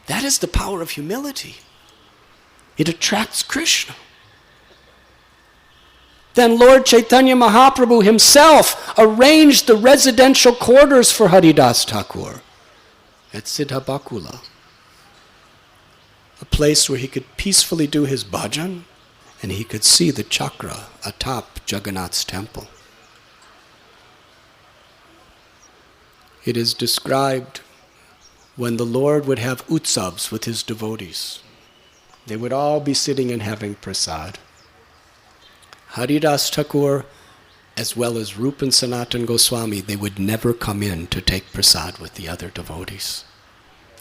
That is the power of humility. It attracts Krishna. Then Lord Chaitanya Mahaprabhu himself arranged the residential quarters for Haridas Thakur at Siddhabakula, a place where he could peacefully do his bhajan and he could see the chakra atop Jagannath's temple. It is described when the Lord would have utsavs with his devotees. They would all be sitting and having prasad. Haridas Thakur, as well as Rupa and Sanatan Goswami, they would never come in to take prasad with the other devotees.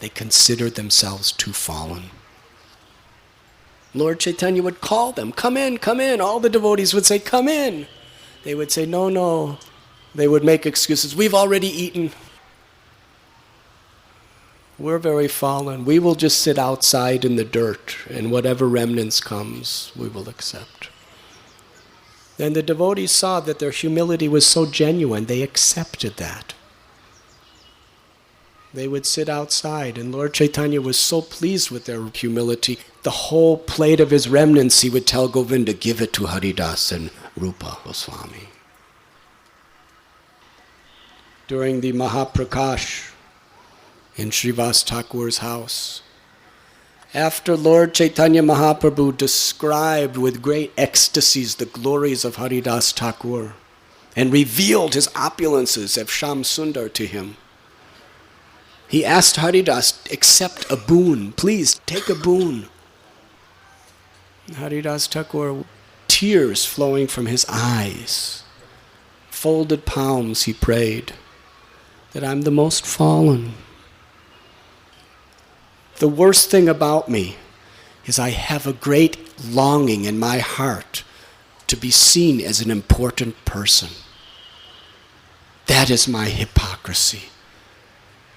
They considered themselves too fallen. Lord Chaitanya would call them, come in, come in. All the devotees would say, come in. They would say, no, no. They would make excuses. We've already eaten. We're very fallen. We will just sit outside in the dirt, and whatever remnants comes, we will accept. Then the devotees saw that their humility was so genuine, they accepted that. They would sit outside, and Lord Chaitanya was so pleased with their humility, the whole plate of his remnants, he would tell Govinda, give it to Haridas and Rupa Goswami. During the Mahaprakash in Srivas Thakur's house, after Lord Chaitanya Mahaprabhu described with great ecstasies the glories of Haridas Thakur and revealed his opulences of Sham Sundar to him, he asked Haridas, accept a boon, please take a boon. Haridas Thakur, tears flowing from his eyes, folded palms, he prayed that I'm the most fallen. The worst thing about me is I have a great longing in my heart to be seen as an important person. That is my hypocrisy.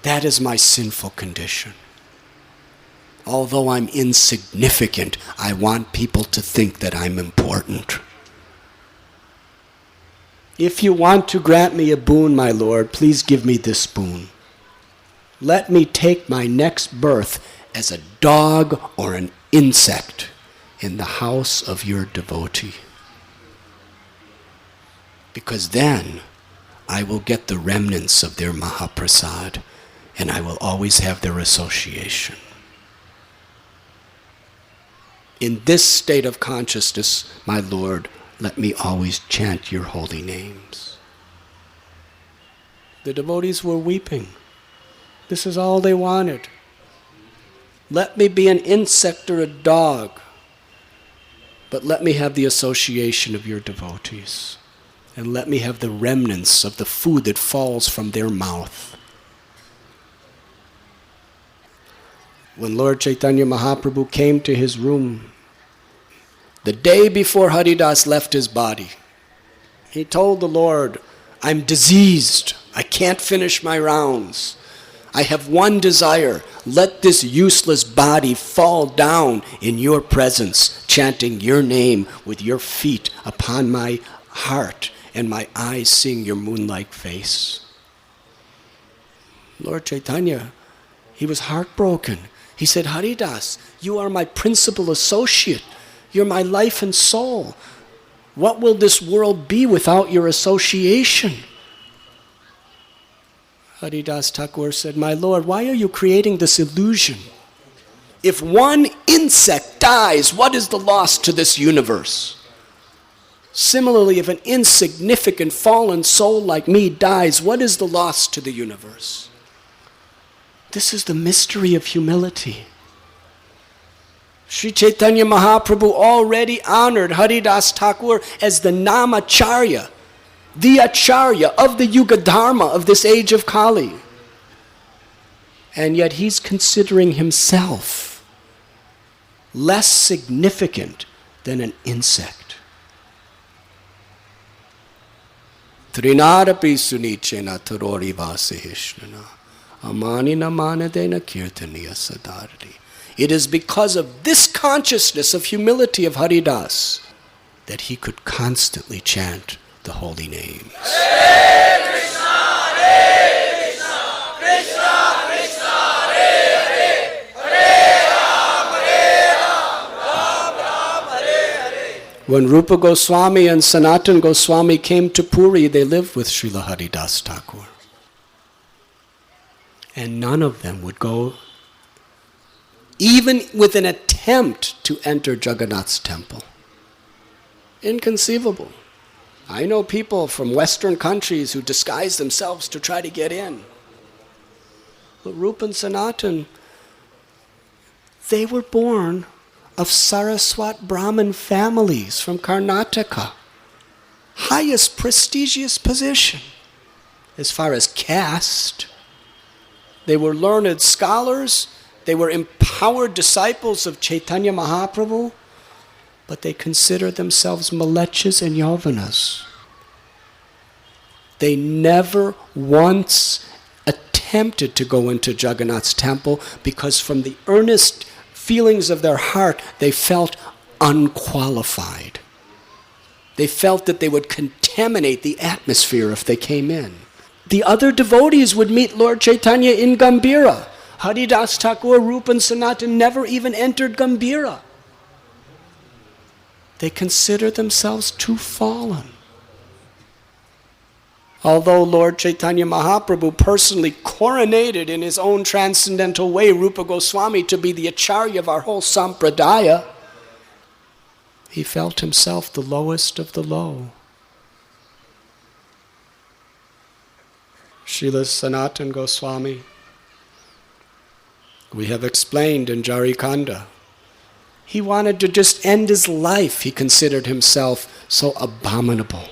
That is my sinful condition. Although I'm insignificant, I want people to think that I'm important. If you want to grant me a boon, my Lord, please give me this boon. Let me take my next birth as a dog or an insect in the house of your devotee. Because then I will get the remnants of their Mahaprasad and I will always have their association. In this state of consciousness, my Lord, let me always chant your holy names. The devotees were weeping. This is all they wanted. Let me be an insect or a dog, but let me have the association of your devotees, and let me have the remnants of the food that falls from their mouth. When Lord Chaitanya Mahaprabhu came to his room, the day before Haridas left his body, he told the Lord, I'm diseased. I can't finish my rounds. I have one desire. Let this useless body fall down in your presence, chanting your name with your feet upon my heart and my eyes seeing your moon-like face. Lord Chaitanya, he was heartbroken. He said, Haridas, you are my principal associate. You're my life and soul. What will this world be without your association? Haridas Thakur said, my Lord, why are you creating this illusion? If one insect dies, what is the loss to this universe? Similarly, if an insignificant fallen soul like me dies, what is the loss to the universe? This is the mystery of humility. Sri Chaitanya Mahaprabhu already honored Haridas Thakur as the Namacharya, the Acharya of the Yuga Dharma of this age of Kali. And yet he's considering himself less significant than an insect. Trinadapi sunichena tarori vasahishnana amani namana dena kirtaniya sadardi. It is because of this consciousness of humility of Haridas that he could constantly chant the holy names.
Hare Krishna, Krishna Krishna, Hare Hare, Hare Ram, Ram Hare Hare.
When Rupa Goswami and Sanatan Goswami came to Puri, they lived with Srila Haridas Thakur. And none of them would go even with an attempt to enter Jagannath's temple. Inconceivable. I know people from Western countries who disguise themselves to try to get in. But Rupa and Sanatan, they were born of Saraswat Brahmin families from Karnataka. Highest prestigious position as far as caste. They were learned scholars. They were empowered disciples of Chaitanya Mahaprabhu. But they considered themselves malechas and yavanas. They never once attempted to go into Jagannath's temple because from the earnest feelings of their heart, they felt unqualified. They felt that they would contaminate the atmosphere if they came in. The other devotees would meet Lord Chaitanya in Gambhira. Haridas Thakur, Rupa and Sanatan never even entered Gambhira. They consider themselves too fallen. Although Lord Chaitanya Mahaprabhu personally coronated in his own transcendental way Rupa Goswami to be the acharya of our whole sampradaya, he felt himself the lowest of the low. Srila Sanatan Goswami, we have explained in Jarikanda, he wanted to just end his life. He considered himself so abominable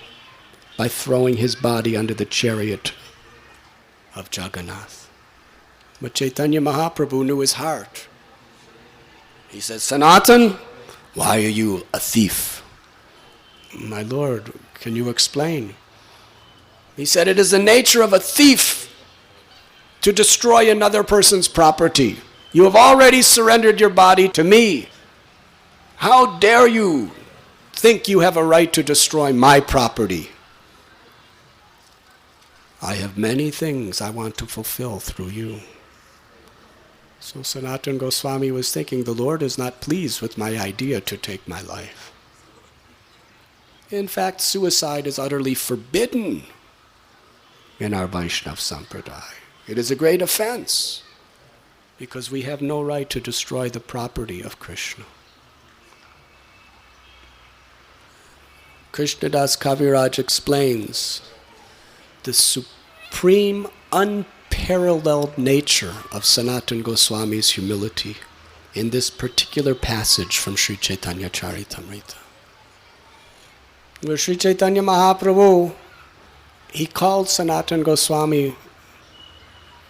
by throwing his body under the chariot of Jagannath. But Chaitanya Mahaprabhu knew his heart. He said, Sanatan, why are you a thief? My Lord, can you explain? He said, it is the nature of a thief to destroy another person's property. You have already surrendered your body to me. How dare you think you have a right to destroy my property? I have many things I want to fulfill through you. So Sanatan Goswami was thinking, the Lord is not pleased with my idea to take my life. In fact, suicide is utterly forbidden in our Vaishnava Sampradaya. It is a great offense because we have no right to destroy the property of Krishna. Krishnadas Kaviraj explains the supreme, unparalleled nature of Sanatan Goswami's humility in this particular passage from Sri Chaitanya Charitamrita. Where Sri Chaitanya Mahaprabhu, he called Sanatan Goswami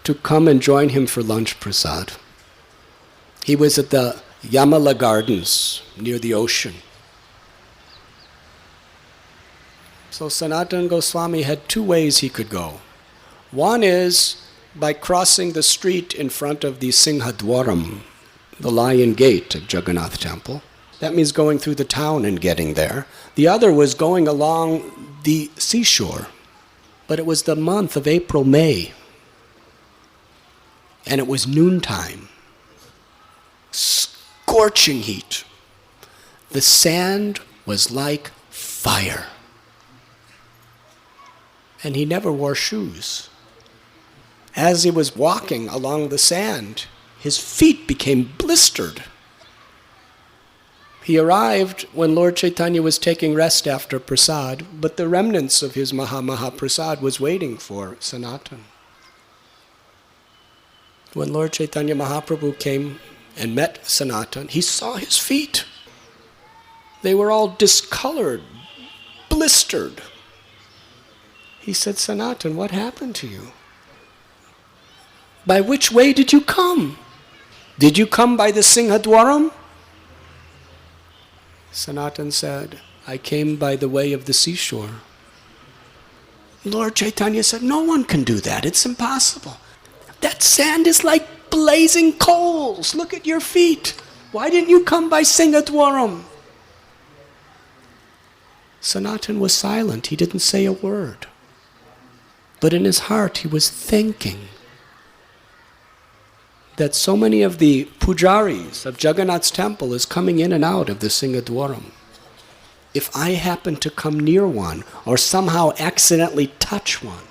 to come and join him for lunch prasad. He was at the Yamala Gardens near the ocean. So Sanatan Goswami had two ways he could go. One is by crossing the street in front of the Singhadwaram, the Lion Gate of Jagannath Temple. That means going through the town and getting there. The other was going along the seashore. But it was the month of April, May. And it was noontime. Scorching heat. The sand was like fire. And he never wore shoes. As he was walking along the sand, his feet became blistered. He arrived when Lord Chaitanya was taking rest after prasad, but the remnants of his Maha Prasad was waiting for Sanatan. When Lord Chaitanya Mahaprabhu came and met Sanatan, he saw his feet. They were all discolored, blistered. He said, Sanatan, what happened to you? By which way did you come? Did you come by the Singhadwaram? Sanatan said, I came by the way of the seashore. Lord Chaitanya said, no one can do that. It's impossible. That sand is like blazing coals. Look at your feet. Why didn't you come by Singadwaram? Sanatan was silent. He didn't say a word. But in his heart, he was thinking that so many of the pujaris of Jagannath's temple is coming in and out of the Singadwaram. If I happen to come near one or somehow accidentally touch one,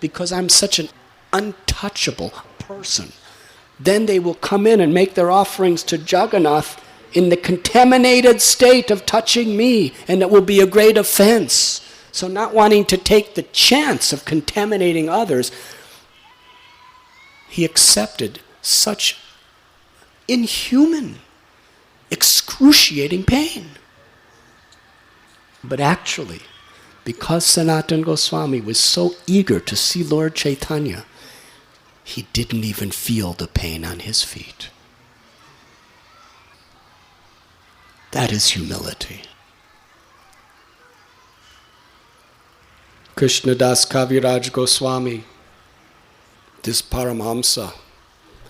because I'm such an untouchable person, then they will come in and make their offerings to Jagannath in the contaminated state of touching me, and it will be a great offense. So not wanting to take the chance of contaminating others, he accepted such inhuman, excruciating pain. But actually, because Sanatana Goswami was so eager to see Lord Chaitanya, he didn't even feel the pain on his feet. That is humility. Krishnadas Kaviraj Goswami, this Paramhamsa,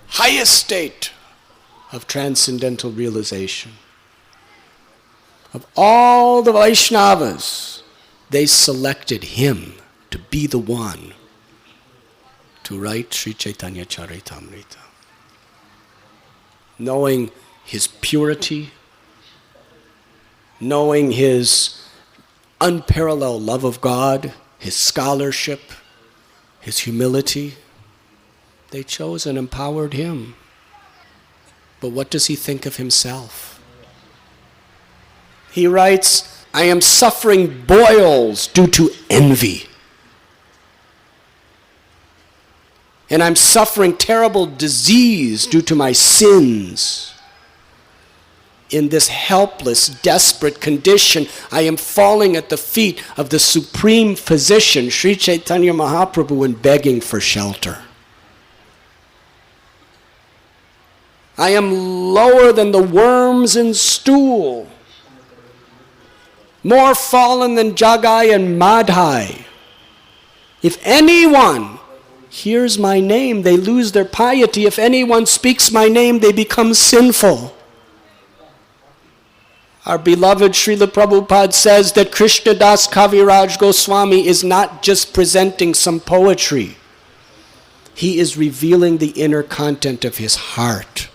highest state of transcendental realization. Of all the Vaishnavas, they selected him to be the one to write Sri Chaitanya Charitamrita. Knowing his purity, knowing his unparalleled love of God, his scholarship, his humility, they chose and empowered him. But what does he think of himself? He writes, I am suffering boils due to envy. And I'm suffering terrible disease due to my sins. In this helpless, desperate condition, I am falling at the feet of the supreme physician, Sri Chaitanya Mahaprabhu, and begging for shelter. I am lower than the worms in stool, more fallen than Jagai and Madhai. If anyone hears my name, they lose their piety. If anyone speaks my name, they become sinful. Our beloved Srila Prabhupada says that Krishnadas Kaviraj Goswami is not just presenting some poetry. He is revealing the inner content of his heart.